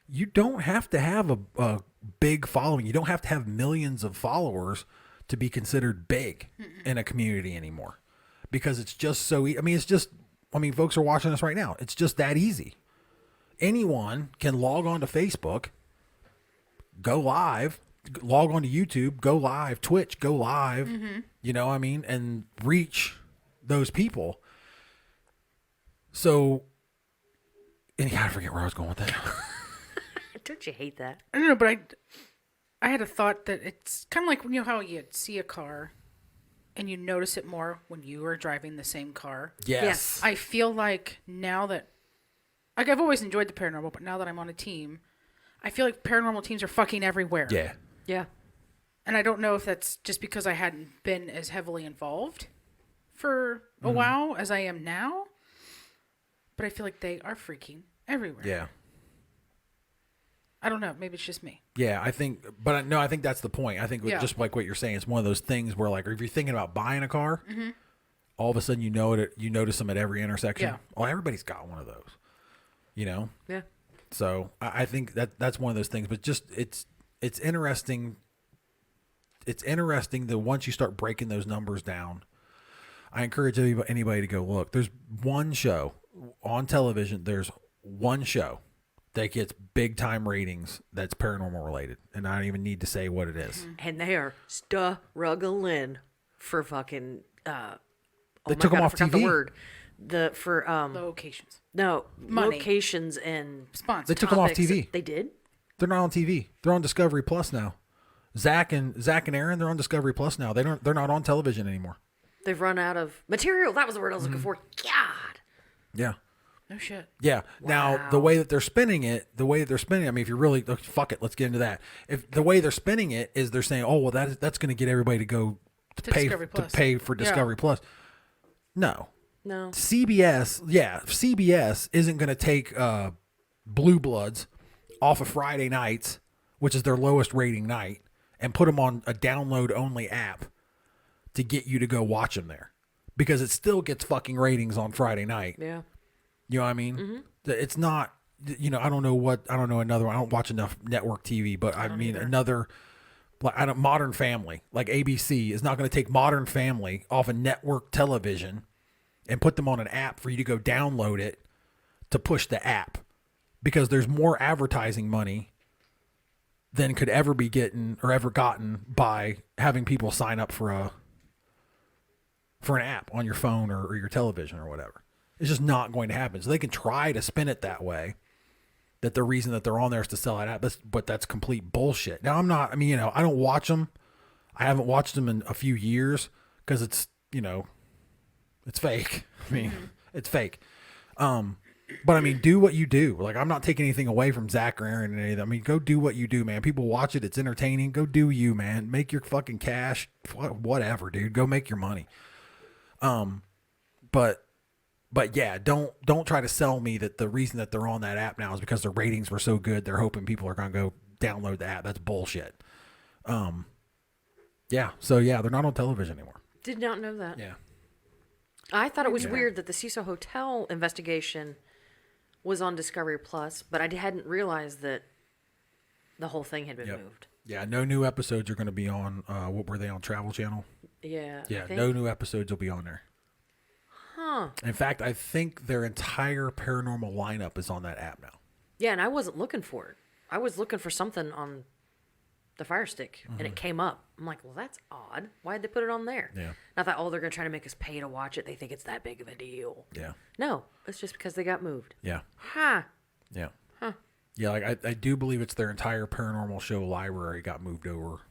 you don't have to have a big following. You don't have to have millions of followers to be considered big in a community anymore, because it's just so folks are watching us right now. It's just that easy. Anyone can log on to Facebook, go live, log on to YouTube, go live, Twitch, go live, and reach those people. So, I forget where I was going with that. Don't you hate that? I don't know, but I had a thought that it's kind of like how you see a car and you notice it more when you are driving the same car. Yes. I feel like now that, I've always enjoyed the paranormal, but now that I'm on a team, I feel like paranormal teams are fucking everywhere. Yeah. Yeah. And I don't know if that's just because I hadn't been as heavily involved for a while as I am now, but I feel like they are freaking everywhere. Yeah. I don't know. Maybe it's just me. Yeah, I think that's the point. I think just like what you're saying, it's one of those things where, like, if you're thinking about buying a car, all of a sudden you notice them at every intersection. Yeah. Oh, everybody's got one of those. Yeah. So I think that's one of those things. But just it's interesting. It's interesting that once you start breaking those numbers down, I encourage anybody to go look. There's one show on television. There's one show that gets big time ratings that's paranormal related, and I don't even need to say what it is. And they are struggling for fucking. They took them off I forgot TV. the word. Locations. No, Money. locations and Sponsors. They took them off topics. TV. They did. They're not on TV. They're on Discovery Plus now. Zach and Aaron, they're on Discovery Plus now. They're not on television anymore. They've run out of material. That was the word I was looking for. God. Yeah. No shit. Yeah. Now, the way that they're spinning it, I mean, if you're really, fuck it, let's get into that. If the way they're spinning it is they're saying, oh, well, that's going to get everybody to go to pay for Discovery Plus. No. CBS isn't going to take Blue Bloods off of Friday nights, which is their lowest rating night, and put them on a download only app to get you to go watch them there, because it still gets fucking ratings on Friday night. Yeah. You know what I mean? It's not, I don't know another one. I don't watch enough network TV, but I mean, another, like, Modern Family, like ABC is not going to take Modern Family off of network television and put them on an app for you to go download it to push the app, because there's more advertising money than could ever be gotten by having people sign up for an app on your phone or your television or whatever. It's just not going to happen. So they can try to spin it that way, that the reason that they're on there is to sell that app, but that's complete bullshit. Now, I don't watch them. I haven't watched them in a few years because it's fake. I mean, it's fake. But I mean, do what you do. Like, I'm not taking anything away from Zach or Aaron and anything. I mean, go do what you do, man. People watch it. It's entertaining. Go do you, man. Make your fucking cash. Whatever, dude. Go make your money. But yeah, don't try to sell me that the reason that they're on that app now is because their ratings were so good. They're hoping people are going to go download the app. That's bullshit. Yeah. So yeah, they're not on television anymore. Did not know that. Yeah. I thought it was weird that the Cecil Hotel investigation was on Discovery Plus, but I hadn't realized that the whole thing had been moved. Yeah. No new episodes are going to be on. What were they on? Travel Channel? Yeah. Yeah. No new episodes will be on there. Huh. In fact, I think their entire paranormal lineup is on that app now. Yeah, and I wasn't looking for it. I was looking for something on the Fire Stick, and it came up. I'm like, well, that's odd. Why'd they put it on there? Yeah. And I thought, oh, they're going to try to make us pay to watch it. They think it's that big of a deal. Yeah. No, it's just because they got moved. Yeah. Ha. Yeah. Huh. Yeah, like I do believe it's their entire paranormal show library got moved over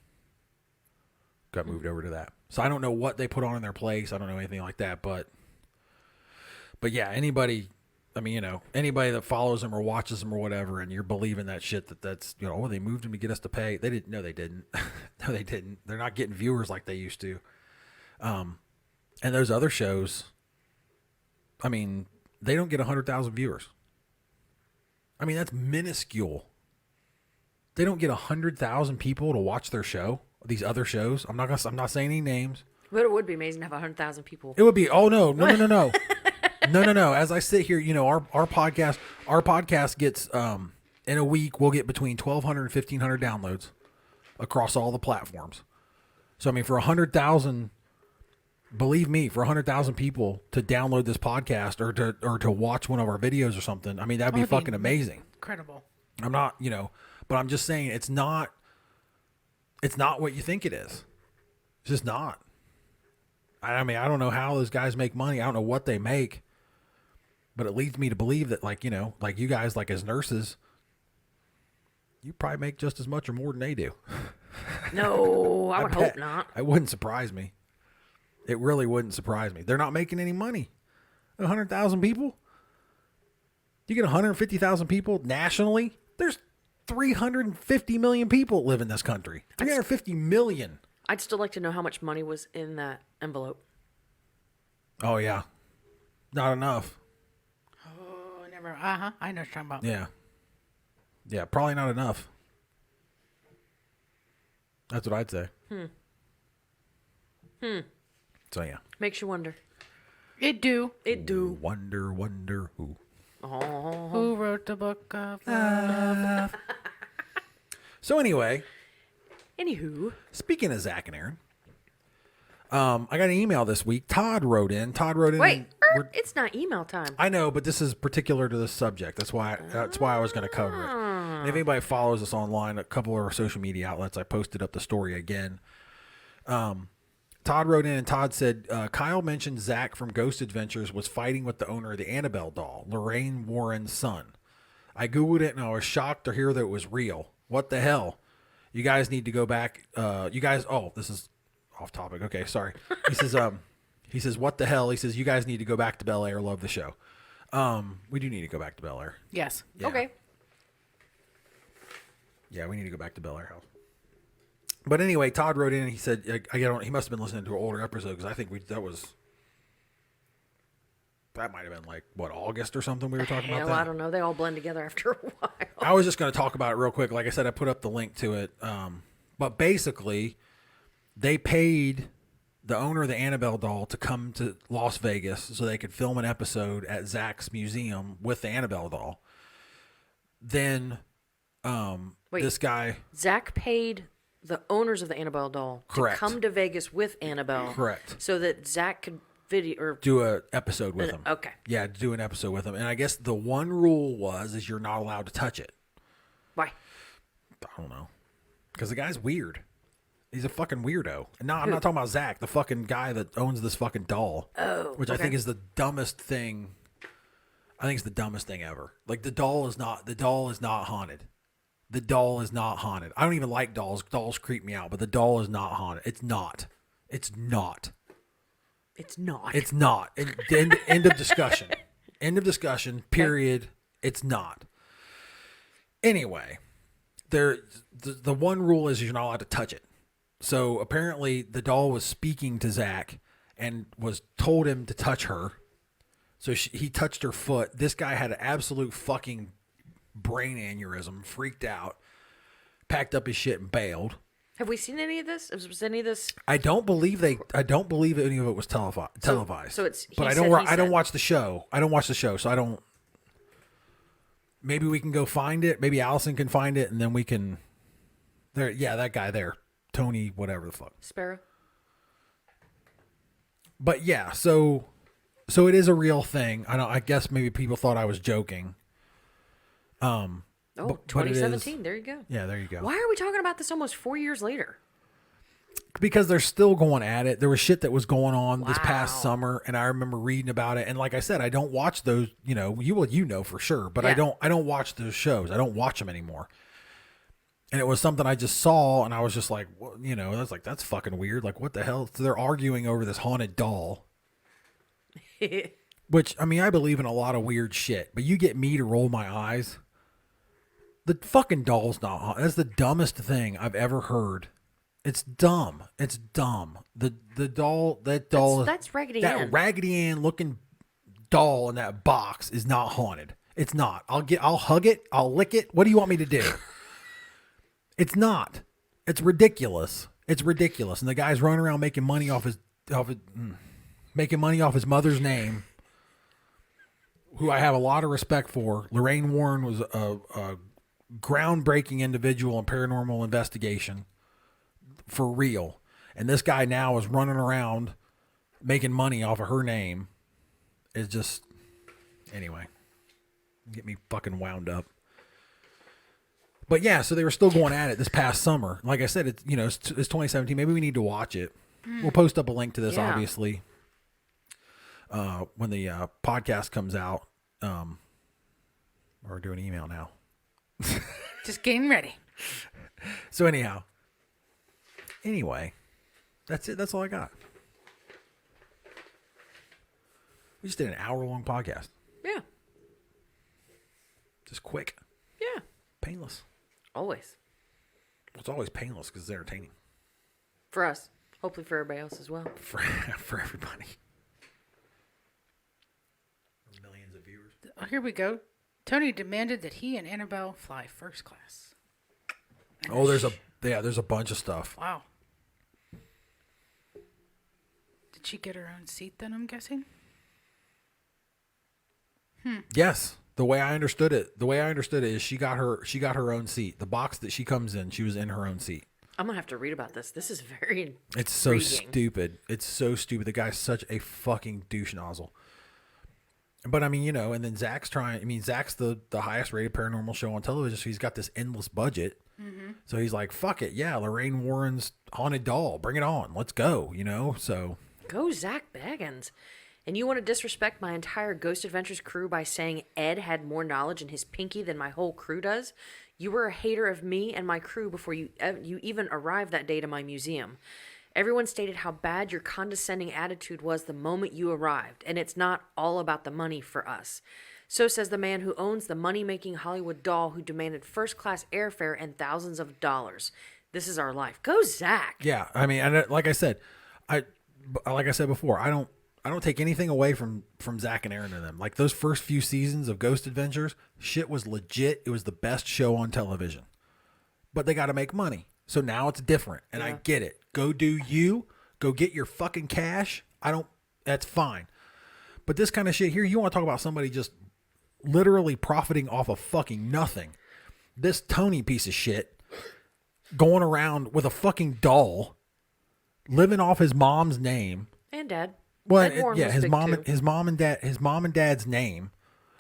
to that. So I don't know what they put on in their place. I don't know anything like that, but yeah, anybody that follows them or watches them or whatever, and you're believing that shit that's, they moved them to get us to pay. They didn't. No, they didn't. No, they didn't. They're not getting viewers like they used to. And those other shows, I mean, they don't get 100,000 viewers. I mean, that's minuscule. They don't get 100,000 people to watch their show. These other shows. I'm not saying any names. But it would be amazing to have 100,000 people. It would be. Oh no. No. As I sit here, our podcast gets in a week we'll get between 1,200 and 1,500 downloads across all the platforms. So I mean, for 100,000, believe me, for 100,000 people to download this podcast or to watch one of our videos or something, I mean that'd be fucking amazing. Incredible. I'm not, but I'm just saying it's not what you think it is. It's just not. I mean, I don't know how those guys make money. I don't know what they make. But it leads me to believe that, like you guys, like as nurses, you probably make just as much or more than they do. No, I would hope not. It wouldn't surprise me. It really wouldn't surprise me. They're not making any money. 100,000 people? You get 150,000 people nationally? There's 350 million people live in this country. 350 million. I'd still like to know how much money was in that envelope. Oh, yeah. Not enough. Oh, never. I know what you're talking about. Yeah. Yeah, probably not enough. That's what I'd say. So, yeah. Makes you wonder. It do. Wonder who. Oh. Who wrote the book of love? So, anyway. Anywho. Speaking of Zach and Aaron. I got an email this week. Todd wrote in. Wait, it's not email time. I know, but this is particular to this subject. That's why I was going to cover it. And if anybody follows us online, a couple of our social media outlets, I posted up the story again. Todd wrote in, and Todd said, Kyle mentioned Zach from Ghost Adventures was fighting with the owner of the Annabelle doll, Lorraine Warren's son. I Googled it, and I was shocked to hear that it was real. What the hell? You guys need to go back. Oh, this is off topic. Okay, sorry. He says, what the hell? He says, you guys need to go back to Bel Air. Love the show. We do need to go back to Bel Air. Yes. Yeah. Okay. Yeah, we need to go back to Bel Air House. But anyway, Todd wrote in and he said, he must have been listening to an older episode because I think that might have been like, what, August or something we were talking about that? I don't know. They all blend together after a while. I was just going to talk about it real quick. Like I said, I put up the link to it. But basically, they paid the owner of the Annabelle doll to come to Las Vegas so they could film an episode at Zac's museum with the Annabelle doll. Then this guy... Zac paid the owners of the Annabelle doll Correct. to come to Vegas with Annabelle. Correct. So that Zac could do an episode with him. Okay. Yeah, do an episode with him. And I guess the one rule is you're not allowed to touch it. Why? I don't know. Because the guy's weird. He's a fucking weirdo. And no, I'm not talking about Zac, the fucking guy that owns this fucking doll. Oh, which I think is the dumbest thing. I think it's the dumbest thing ever. Like the doll is not haunted. The doll is not haunted. I don't even like dolls. Dolls creep me out, but the doll is not haunted. It's not. It's not. It's not. It's not. End of discussion. End of discussion. Period. It's not. Anyway, the one rule is you're not allowed to touch it. So apparently the doll was speaking to Zac and told him to touch her. So he touched her foot. This guy had an absolute fucking brain aneurysm, freaked out, packed up his shit and bailed. Have we seen any of this? Was any of this? I don't believe any of it was televised. So it's. But I don't watch the show. I don't watch the show, so I don't. Maybe we can go find it. Maybe Allison can find it, and then we can. There, yeah, that guy there, Tony, whatever the fuck. Sparrow. But yeah, so it is a real thing. I guess maybe people thought I was joking. But 2017. There you go. Yeah, there you go. Why are we talking about this almost 4 years later? Because they're still going at it. There was shit that was going on this past Wow. summer, and I remember reading about it. And like I said, I don't watch those. You know for sure. But Yeah. I don't watch those shows. I don't watch them anymore. And it was something I just saw, and I was just like, well, I was like, that's fucking weird. Like, what the hell? So they're arguing over this haunted doll. Which, I mean, I believe in a lot of weird shit, but you get me to roll my eyes. The fucking doll's not haunted. That's the dumbest thing I've ever heard. It's dumb. It's dumb. The doll, That's Raggedy Ann. That Raggedy Ann looking doll in that box is not haunted. It's not. I'll hug it. I'll lick it. What do you want me to do? It's not. It's ridiculous. It's ridiculous. And the guy's running around making money off his mother's name, who I have a lot of respect for. Lorraine Warren was a groundbreaking individual in paranormal investigation, for real. And this guy now is running around making money off of her name. It's just, anyway, get me fucking wound up. But yeah, so they were still going at it this past summer. Like I said, it's 2017. Maybe we need to watch it. We'll post up a link to this, Yeah. obviously, when the podcast comes out. We're doing email now. Just getting ready. So anyway, that's it. That's all I got. We just did an hour-long podcast. Yeah. Just quick, Yeah. painless. Always. It's always painless because it's entertaining For us. Hopefully for everybody else as well. for everybody. Millions of viewers. Oh, here we go. Tony demanded that he and Annabelle fly first class. Oh, there's a bunch of stuff. Wow. Did she get her own seat then, I'm guessing? Yes. The way I understood it is she got her own seat. The box that she comes in, she was in her own seat. I'm going to have to read about this. This is very It's so intriguing. stupid. It's so stupid. The guy's such a fucking douche nozzle. But I mean, and then Zac's the highest rated paranormal show on television, so he's got this endless budget. Mm-hmm. So he's like, fuck it. Yeah, Lorraine Warren's haunted doll. Bring it on. Let's go, so. Go Zac Bagans. And you want to disrespect my entire Ghost Adventures crew by saying Ed had more knowledge in his pinky than my whole crew does? You were a hater of me and my crew before you even arrived that day to my museum. Everyone stated how bad your condescending attitude was the moment you arrived, and it's not all about the money for us. So says the man who owns the money-making Hollywood doll who demanded first-class airfare and thousands of dollars. This is our life. Go, Zach. Yeah, I mean, and like I said before, I don't take anything away from Zach and Aaron and them. Like those first few seasons of Ghost Adventures, shit was legit. It was the best show on television. But they got to make money. So now it's different. And I get it. Go do you. Go get your fucking cash. That's fine. But this kind of shit here, you want to talk about somebody just literally profiting off of fucking nothing. This Tony piece of shit going around with a fucking doll, living off his mom's name. And dad. Well, Warren yeah, was his big mom and dad's name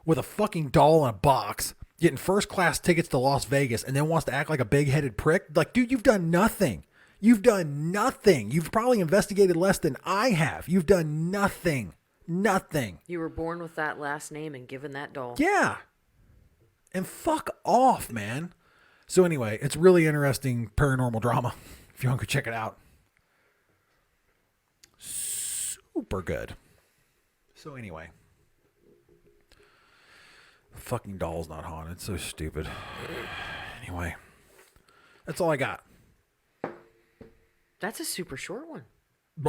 with a fucking doll in a box, getting first class tickets to Las Vegas, and then wants to act like a big headed prick. Like, dude, you've done nothing. You've done nothing. You've probably investigated less than I have. You've done nothing. Nothing. You were born with that last name and given that doll. Yeah. And fuck off, man. So anyway, it's really interesting paranormal drama. If you want to go check it out. Super good. So anyway. Fucking doll's not haunted. It's so stupid. Anyway. That's all I got. That's a super short one.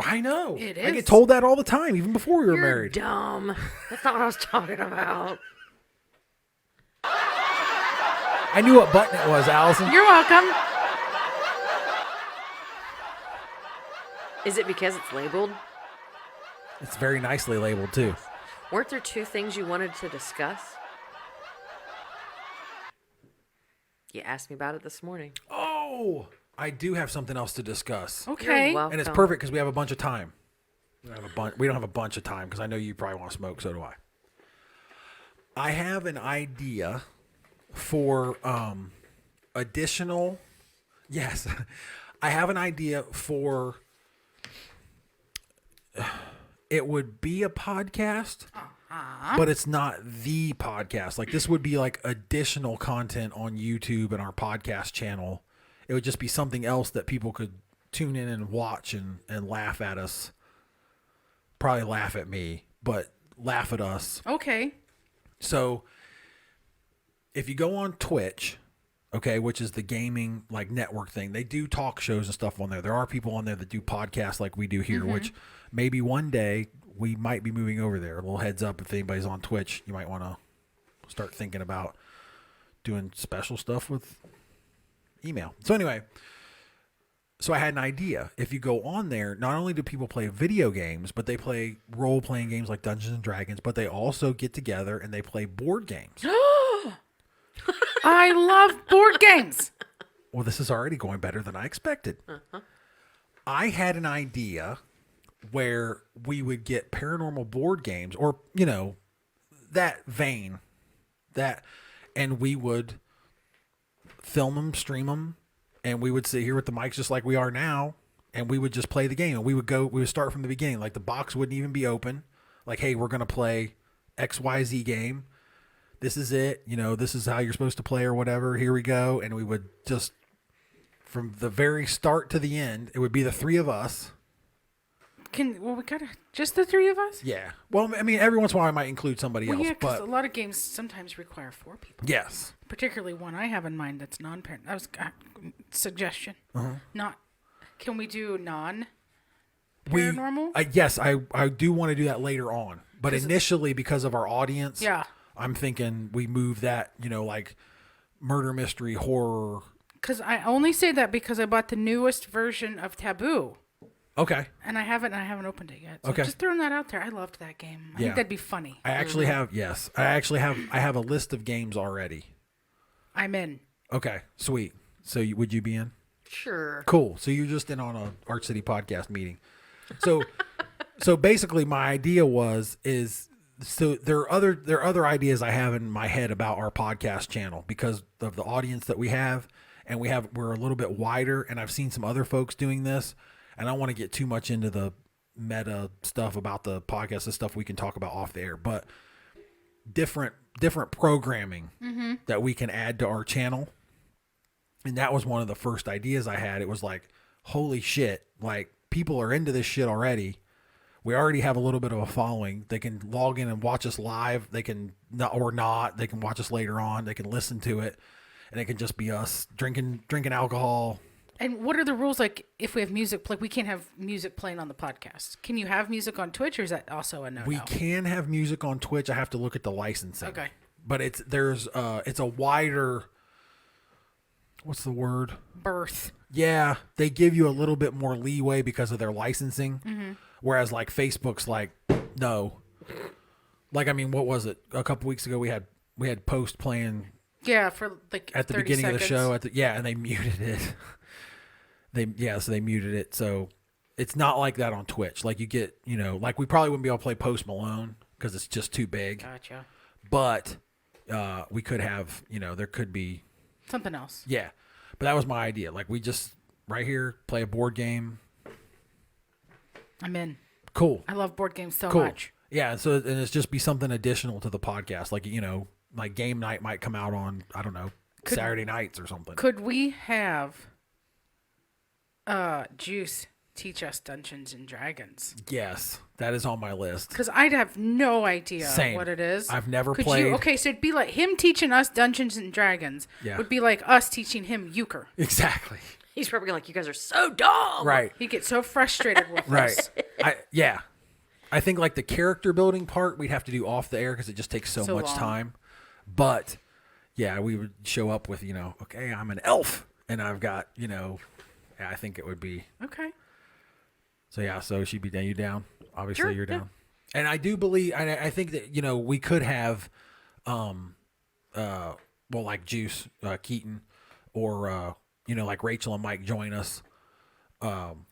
I know. It I is. get told that all the time, even before we were You're married. dumb. That's not what I was talking about. I knew what button it was, Allison. You're welcome. Is it because it's labeled? It's very nicely labeled, too. Weren't there two things you wanted to discuss? You asked me about it this morning. Oh, I do have something else to discuss. Okay. You're welcome. And it's perfect because we have a bunch of time. We don't have a bunch of time because I know you probably want to smoke, so do I. I have an idea for additional. Yes, I have an idea for. It would be a podcast, but it's not the podcast. Like this would be like additional content on YouTube and our podcast channel. It would just be something else that people could tune in and watch and laugh at us. Probably laugh at me, but laugh at us. Okay. So if you go on Twitch, okay, which is the gaming like network thing, they do talk shows and stuff on there. There are people on there that do podcasts like we do here, which maybe one day we might be moving over there. A little heads up if anybody's on Twitch, you might want to start thinking about doing special stuff with email. So anyway, so I had an idea. If you go on there, not only do people play video games, but they play role-playing games like Dungeons and Dragons, but they also get together and they play board games. I love board games. Well, this is already going better than I expected. I had an idea where we would get paranormal board games or, you know, that vein, and we would film them, stream them, and we would sit here with the mics just like we are now, and we would just play the game. And we would start from the beginning. Like the box wouldn't even be open. Like, hey, we're going to play XYZ game. This is it. You know, this is how you're supposed to play or whatever. Here we go. And we would just, from the very start to the end, it would be the three of us. We gotta just the three of us. Yeah. Well, I mean, every once in a while I might include somebody else, Yeah, because but a lot of games sometimes require 4 people. yes. Particularly one I have in mind that's non-parent. That was suggestion. Not. Can we do non-paranormal? Yes, I do want to do that later on, but initially because of our audience, Yeah. I'm thinking we move that, you know, like murder mystery horror. Because I only say that because I bought the newest version of Taboo. Okay. And I haven't opened it yet. So Okay. just throwing that out there. I loved that game. I think that'd be funny. I actually have I have a list of games already. I'm in. Okay, sweet. So would you be in? Sure. Cool. So you're just in on a Art City podcast meeting. So so basically my idea is there are other ideas I have in my head about our podcast channel because of the audience that we have, and we're a little bit wider, and I've seen some other folks doing this. And I don't want to get too much into the meta stuff about the podcast, the stuff we can talk about off the air, but different programming that we can add to our channel. And that was one of the first ideas I had. It was like, holy shit, like people are into this shit already. We already have a little bit of a following. They can log in and watch us live. They can not or not. They can watch us later on. They can listen to it, and it can just be us drinking alcohol. And what are the rules? Like, if we have music, like we can't have music playing on the podcast. Can you have music on Twitch, or is that also a no-no? We can have music on Twitch. I have to look at the licensing. Okay. But it's a wider. What's the word? Berth. Yeah, they give you a little bit more leeway because of their licensing. Mm-hmm. Whereas like Facebook's like, no. Like, I mean, what was it? A couple weeks ago we had Post playing. Yeah, for like at the 30 beginning seconds. of the show. And they muted it. So they muted it. So it's not like that on Twitch. Like you get, like we probably wouldn't be able to play Post Malone because it's just too big. Gotcha. But we could have, there could be something else. Yeah, but that was my idea. Like we just right here play a board game. I'm in. Cool. I love board games so cool. much. Yeah, so and it's just be something additional to the podcast. Like like game night might come out on Saturday nights or something. Could we have Juice teach us Dungeons and Dragons? Yes, that is on my list. Because I'd have no idea Same. what it is. I've never played. Okay, so it'd be like him teaching us Dungeons and Dragons. Yeah. Would be like us teaching him euchre. Exactly. He's probably like, you guys are so dumb. Right. He'd get so frustrated with Right. us. I think like the character building part we'd have to do off the air because it just takes so much long. time. But yeah, we would show up with okay, I'm an elf and I've got I think it would be Okay. so. Yeah, so she'd be down. You down? Obviously, Sure, you're yeah. down. And I do believe I think that we could have like Juice Keaton or like Rachel and Mike join us.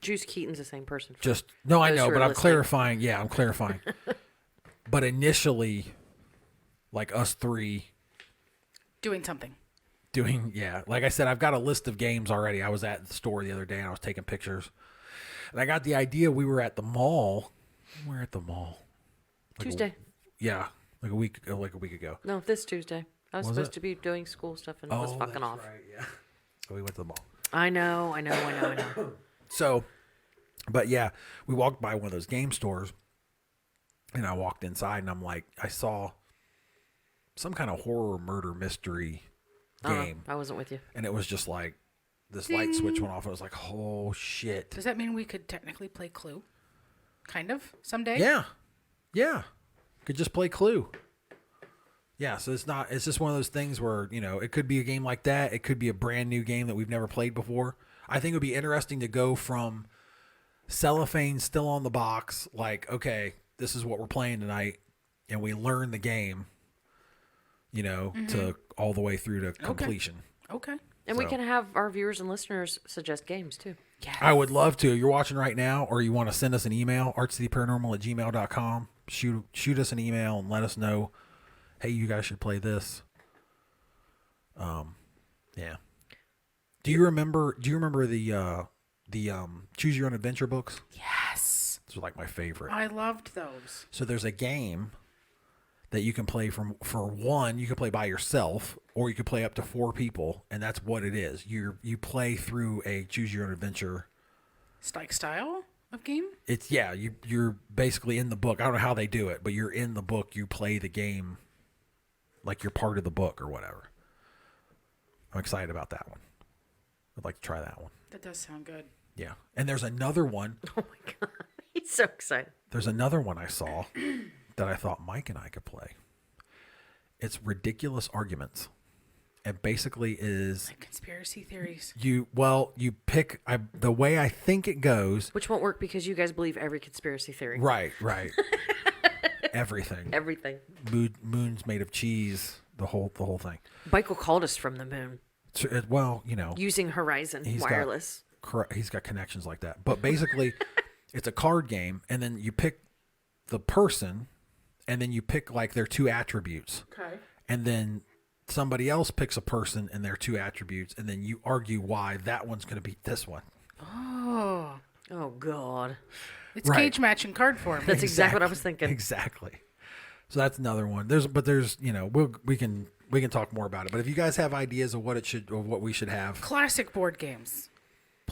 Juice Keaton's the same person. I those know, who but are I'm listening. clarifying. Yeah, I'm clarifying. But initially, like us three Doing something. like I said, I've got a list of games already. I was at the store the other day and I was taking pictures, and I got the idea. We were at the mall. We're at the mall. Tuesday. Like a week ago. No, this Tuesday. I was Was supposed it? to be doing school stuff and was fucking that's off. Right, yeah. So we went to the mall. I know. So, but yeah, we walked by one of those game stores, and I walked inside, and I'm like, I saw some kind of horror murder mystery game, I wasn't with you. and it was just like this light switch went off. And I was like, oh shit. Does that mean we could technically play Clue? Kind of someday. Yeah, could just play Clue. Yeah, so it's just one of those things where, it could be a game like that. It could be a brand new game that we've never played before. I think it would be interesting to go from cellophane still on the box, like, okay, this is what we're playing tonight, and we learn the game, to all the way through to completion. Okay. And we So- can have our viewers and listeners suggest games too. Yes. I would love to. You're watching right now, or you want to send us an email, artcityparanormal@gmail.com. Shoot us an email and let us know, hey, you guys should play this. Yeah. Do you remember the Choose Your Own Adventure books? Yes. Those are like my favorite. I loved those. So there's a game that you can play for one, you can play by yourself, or you can play up to 4 people, and that's what it is. You play through a Choose Your Own Adventure. Style of game? It's you're basically in the book. I don't know how they do it, but you're in the book. You play the game like you're part of the book or whatever. I'm excited about that one. I'd like to try that one. That does sound good. Yeah. And there's another one. Oh my god, he's so excited. There's another one I saw that I thought Mike and I could play. It's Ridiculous Arguments. It basically is Like conspiracy theories. you pick the way I think it goes. Which won't work because you guys believe every conspiracy theory. Right. Everything. Everything. Moon's made of cheese. The whole thing. Michael called us from the moon Well, using Horizon wireless. He's got connections like that. But basically, it's a card game, and then you pick the person, and then you pick like their 2 attributes. Okay. And then somebody else picks a person and their 2 attributes, and then you argue why that one's going to beat this one. Oh. Oh god, It's Right. cage matching card form. that's exactly what I was thinking. Exactly. So that's another one. There's we can talk more about it. But if you guys have ideas of what we should have, Classic board games.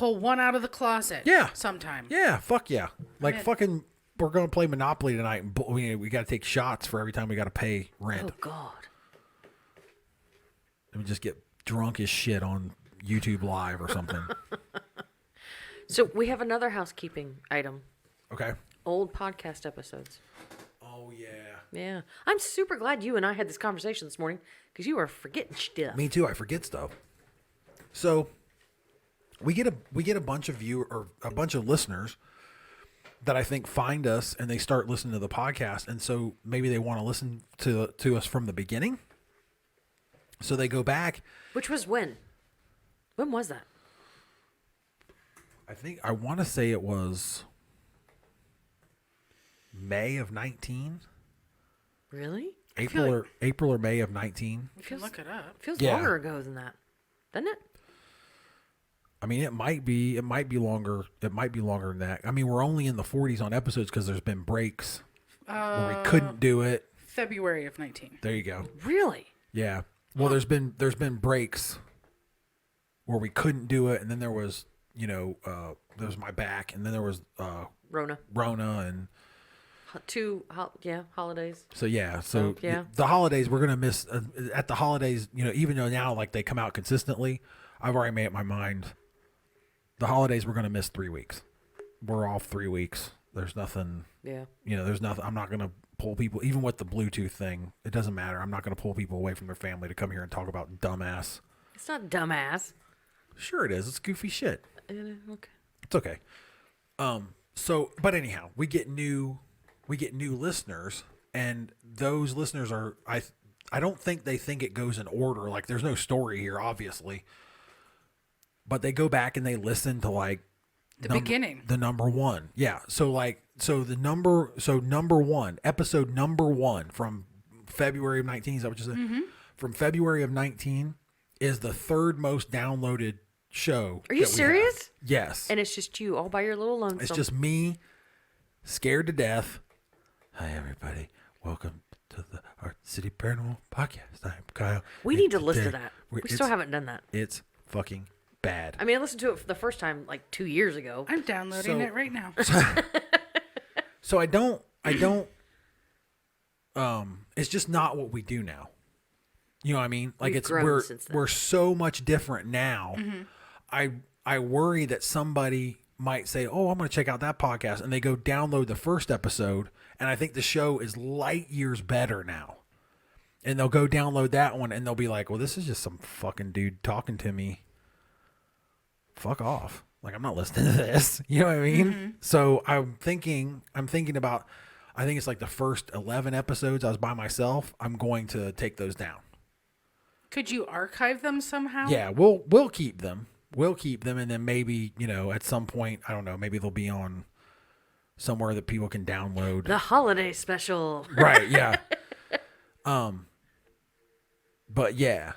pull one out of the closet. Yeah. Sometime. Yeah, fuck yeah. Like mean- fucking, we're going to play Monopoly tonight, and we got to take shots for every time we got to pay rent. Oh God. And we just get drunk as shit on YouTube Live or something. So we have another housekeeping item. Okay. Old podcast episodes. Oh yeah. Yeah. I'm super glad you and I had this conversation this morning because you were forgetting stuff. Me too. I forget stuff. So we get a bunch of a bunch of listeners that I think find us and they start listening to the podcast, and so maybe they want to listen to us from the beginning. So they go back. Which was when? When was that? I want to say it was May of 19. Really? April or May of 19. You can look it up. Feels Yeah. longer ago than that, doesn't it? I mean, it might be longer. It might be longer than that. I mean, we're only in the 40s on episodes because there's been breaks where we couldn't do it. February of 19. There you go. Really? Yeah. Well, there's been breaks where we couldn't do it, and then there was, there was my back, and then there was Rona. and Holidays. so yeah. Yeah. The holidays we're gonna miss. At the holidays, even though now like they come out consistently, I've already made up my mind. The holidays we're gonna miss 3 weeks. We're off 3 weeks. There's nothing. Yeah. There's nothing. I'm not gonna pull people, even with the Bluetooth thing. It doesn't matter. I'm not gonna pull people away from their family to come here and talk about dumbass. It's not dumbass. Sure it is. It's goofy shit. Okay. It's okay. But anyhow, we get new listeners, and those listeners are I don't think they think it goes in order. Like there's no story here, obviously. But they go back and they listen to like The beginning. the number one. Yeah. Number one, episode number one from February of 19, is that what you said? Mm-hmm. From February of 19 is the third most downloaded show. Are you serious? Yes. And it's just you all by your little lonesome. It's just me, scared to death. Hi, everybody. Welcome to the Art City Paranormal Podcast. I'm Kyle. We need to listen to that. We it's- still haven't done that. It's fucking bad. I mean, I listened to it for the first time like 2 years ago. I'm downloading it right now. So I don't, it's just not what we do now. You know what I mean? Like We've grown since then. we're so much different now. Mm-hmm. I worry that somebody might say, "Oh, I'm going to check out that podcast," and they go download the first episode, and I think the show is light years better now. And they'll go download that one, and they'll be like, "Well, this is just some fucking dude talking to me. Fuck off. Like, I'm not listening to this." You know what I mean? Mm-hmm. So I'm thinking about, I think it's like the first 11 episodes I was by myself. I'm going to take those down. Could you archive them somehow? Yeah, we'll keep them. We'll keep them, and then maybe, at some point, I don't know, maybe they'll be on somewhere that people can download. The holiday special. Right, yeah. But yeah.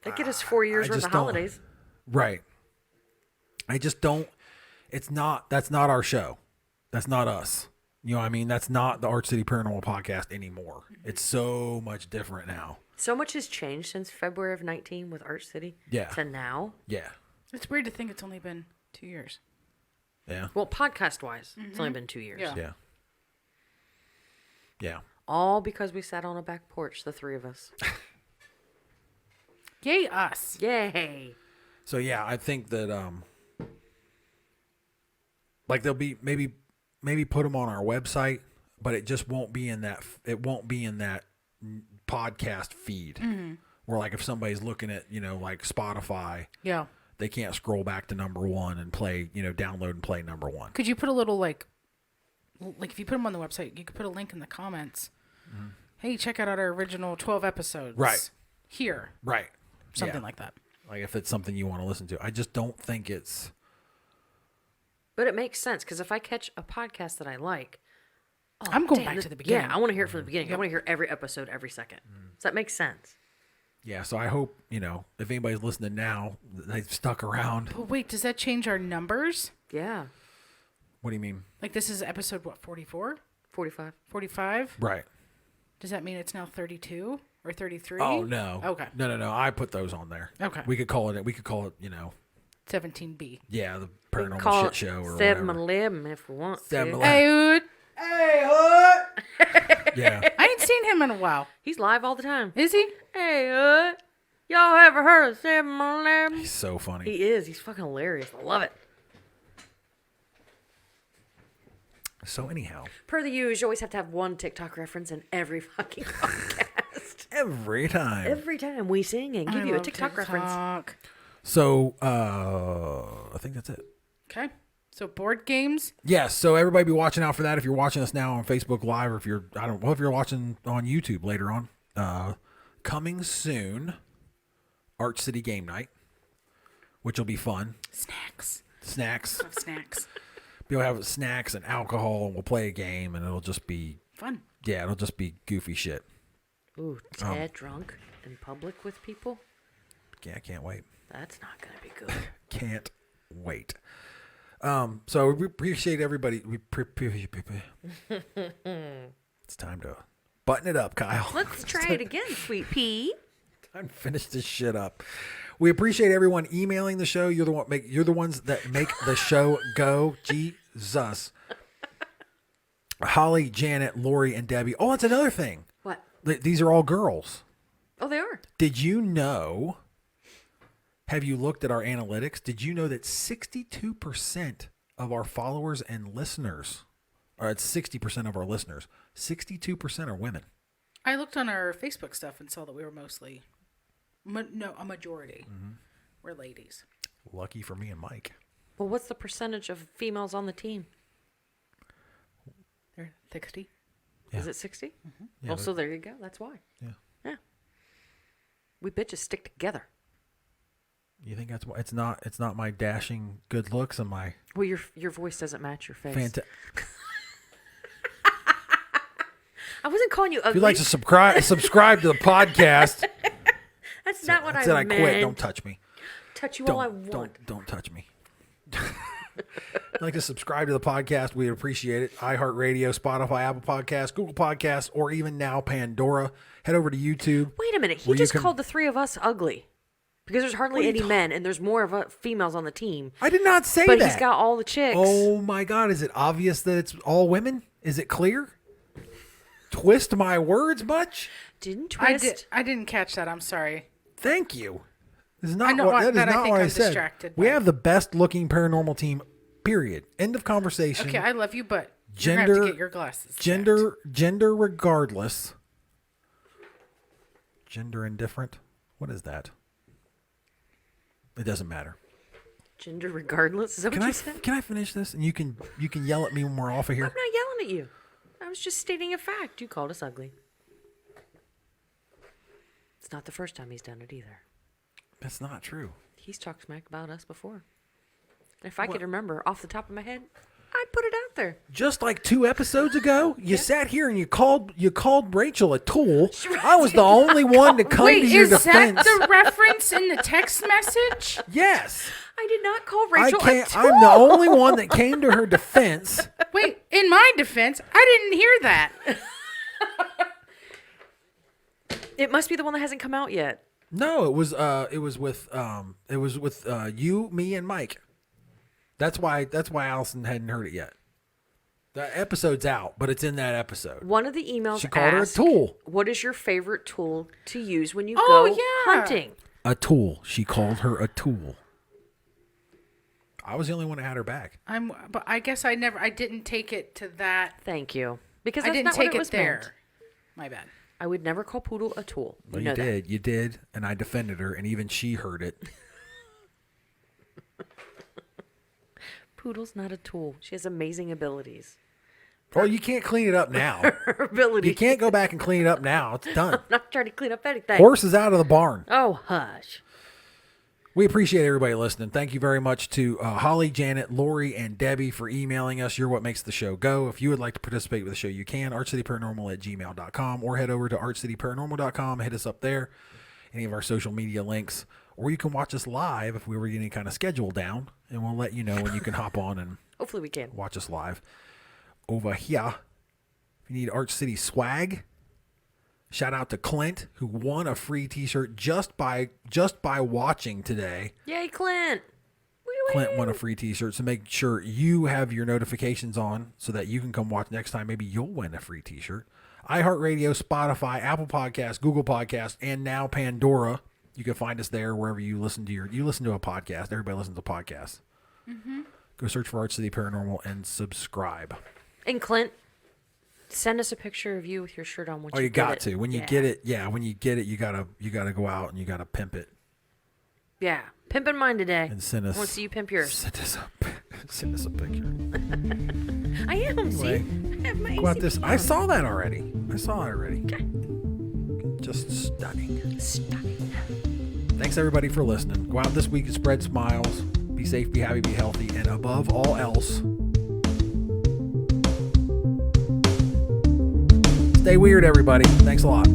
They get us 4 years I worth just of don't- holidays. Right. I just don't, that's not our show. That's not us. You know what I mean? That's not the Art City Paranormal Podcast anymore. It's so much different now. So much has changed since February of 19 with Arch City. Yeah. To now. Yeah. It's weird to think it's only been 2 years. Yeah. Well, podcast wise, it's only been 2 years. Yeah. Yeah. Yeah. All because we sat on a back porch, the three of us. Yay, us. Yay. So yeah, I think that like they'll be maybe put them on our website, but it just won't be in that podcast feed. Where like if somebody's looking at, like Spotify, Yeah. they can't scroll back to number one and play, download and play number one. Could you put a little like if you put them on the website, you could put a link in the comments. Hey, check out our original 12 episodes. Right. Here. Right. Something Yeah. like that. Like if it's something you want to listen to. I just don't think it's But it makes sense because if I catch a podcast that I like, I'm going damn, back to the beginning. Yeah, I want to hear it from the beginning. I want to hear every episode every second. Does that make sense? yeah, so I hope, if anybody's listening now, they've stuck around. But wait, does that change our numbers? Yeah. What do you mean? Like this is episode, what, 44? 45. 45? Right. Does that mean it's now 32 or 33? Oh no. Okay. No. I put those on there. Okay. We could call it, 17B. Yeah, the We can paranormal call shit it show or 7-Eleven if we want to. 7-Eleven. Hey, Hey, Hood! Yeah. I ain't seen him in a while. He's live all the time. Is he? Hey, y'all ever heard of 7-Eleven? He's so funny. He is. He's fucking hilarious. I love it. So anyhow, Per the usual, you always have to have one TikTok reference in every fucking podcast. every time. Every time we sing and give you a TikTok reference. So I think that's it. Okay. So board games. Yes, so everybody be watching out for that if you're watching us now on Facebook Live or if you're if you're watching on YouTube later on. Coming soon, Arch City Game Night, which will be fun. Snacks. Snacks. Love snacks. We'll have snacks and alcohol and we'll play a game and it'll just be Fun. yeah, it'll just be goofy shit. Ooh, Ted drunk in public with people? Yeah, I can't wait. That's not going to be good. Can't wait. So we appreciate everybody. It's time to button it up, Kyle. Let's try it again, sweet pea. Time to finish this shit up. We appreciate everyone emailing the show. You're the ones that make the show go. Jesus. Holly, Janet, Lori, and Debbie. Oh, that's another thing. What? These are all girls. Oh, they are. Did you know? Have you looked at our analytics? Did you know that 62% of our followers and listeners, or it's 60% of our listeners, 62% are women? I looked on our Facebook stuff and saw that we were mostly, a majority were ladies. Lucky for me and Mike. Well, what's the percentage of females on the team? They're 60. Yeah. Is it 60? Mm-hmm. Yeah, Well, so there you go. That's why. Yeah. Yeah. We bitches stick together. You think that's why? It's not my dashing good looks and my Well, your voice doesn't match your face. I wasn't calling you ugly. If you'd like to subscribe to the podcast. That's not what I said. meant. I quit. Don't touch me. Touch you all I want. Don't touch me. Like to subscribe to the podcast, we'd appreciate it. iHeartRadio, Spotify, Apple Podcasts, Google Podcasts, or even now Pandora. Head over to YouTube. Wait a minute. He just called the three of us ugly. Because there's hardly any men, and there's more of females on the team. I did not say but that. But he's got all the chicks. Oh my God. Is it obvious that it's all women? Is it clear? Twist my words much? Didn't twist. I didn't catch that. I'm sorry. Thank you. This is not what I said. Distracted we by. have the best looking paranormal team, period. End of conversation. Okay, I love you, but gender, you're gonna have to get your glasses gender regardless. Gender indifferent. What is that? It doesn't matter. Gender regardless. Is that what you said? Can I finish this? And you can yell at me when we're off of here. I'm not yelling at you. I was just stating a fact. You called us ugly. It's not the first time he's done it either. That's not true. He's talked smack about us before. If I could remember off the top of my head, I'd put it out there. Just like 2 episodes ago, you sat here and you called Rachel a tool. I was the only one to come to your defense. Is that the reference in the text message? Yes. I did not call Rachel a tool. I'm the only one that came to her defense. Wait, in my defense, I didn't hear that. It must be the one that hasn't come out yet. No, it was with you, me, and Mike. That's why Allison hadn't heard it yet. The episode's out, but it's in that episode. One of the emails She called her a tool. What is your favorite tool to use when you go hunting? A tool. She called her a tool. I was the only one that had her back. But I guess I didn't take it to that. Thank you. Because I that's didn't not take what it it was there. meant. My bad. I would never call Poodle a tool. Well, you did. You did, and I defended her, and even she heard it. Poodle's not a tool. She has amazing abilities. Oh, you can't clean it up now. Her ability. You can't go back and clean it up now. It's done. I'm not trying to clean up anything. Horse is out of the barn. Oh, hush. We appreciate everybody listening. Thank you very much to Holly, Janet, Lori, and Debbie for emailing us. You're what makes the show go. If you would like to participate with the show, you can. archcityparanormal@gmail.com or head over to archcityparanormal.com. Hit us up there. Any of our social media links. Or you can watch us live if we were getting any kind of schedule down. And we'll let you know when you can hop on and hopefully we can watch us live. Over here, if you need Arch City swag, shout out to Clint, who won a free t-shirt just by watching today. Yay, Clint. Clint won a free t-shirt. So make sure you have your notifications on so that you can come watch next time. Maybe you'll win a free t-shirt. iHeartRadio, Spotify, Apple Podcasts, Google Podcasts, and now Pandora. You can find us there wherever you listen to a podcast. Everybody listens to podcasts. Mm-hmm. Go search for Art City Paranormal and subscribe. And Clint, send us a picture of you with your shirt on. You got to. When you get it, you gotta go out and you gotta pimp it. Yeah, pimping mine today. And send us. I want to see you pimp yours. Send us a picture. I am. Anyway, See, I have my go out ACP this. on. I saw that already. Okay. Just stunning. Thanks everybody for listening. Go out this week and spread smiles. Be safe, be happy, be healthy, and above all else, stay weird, everybody. Thanks a lot.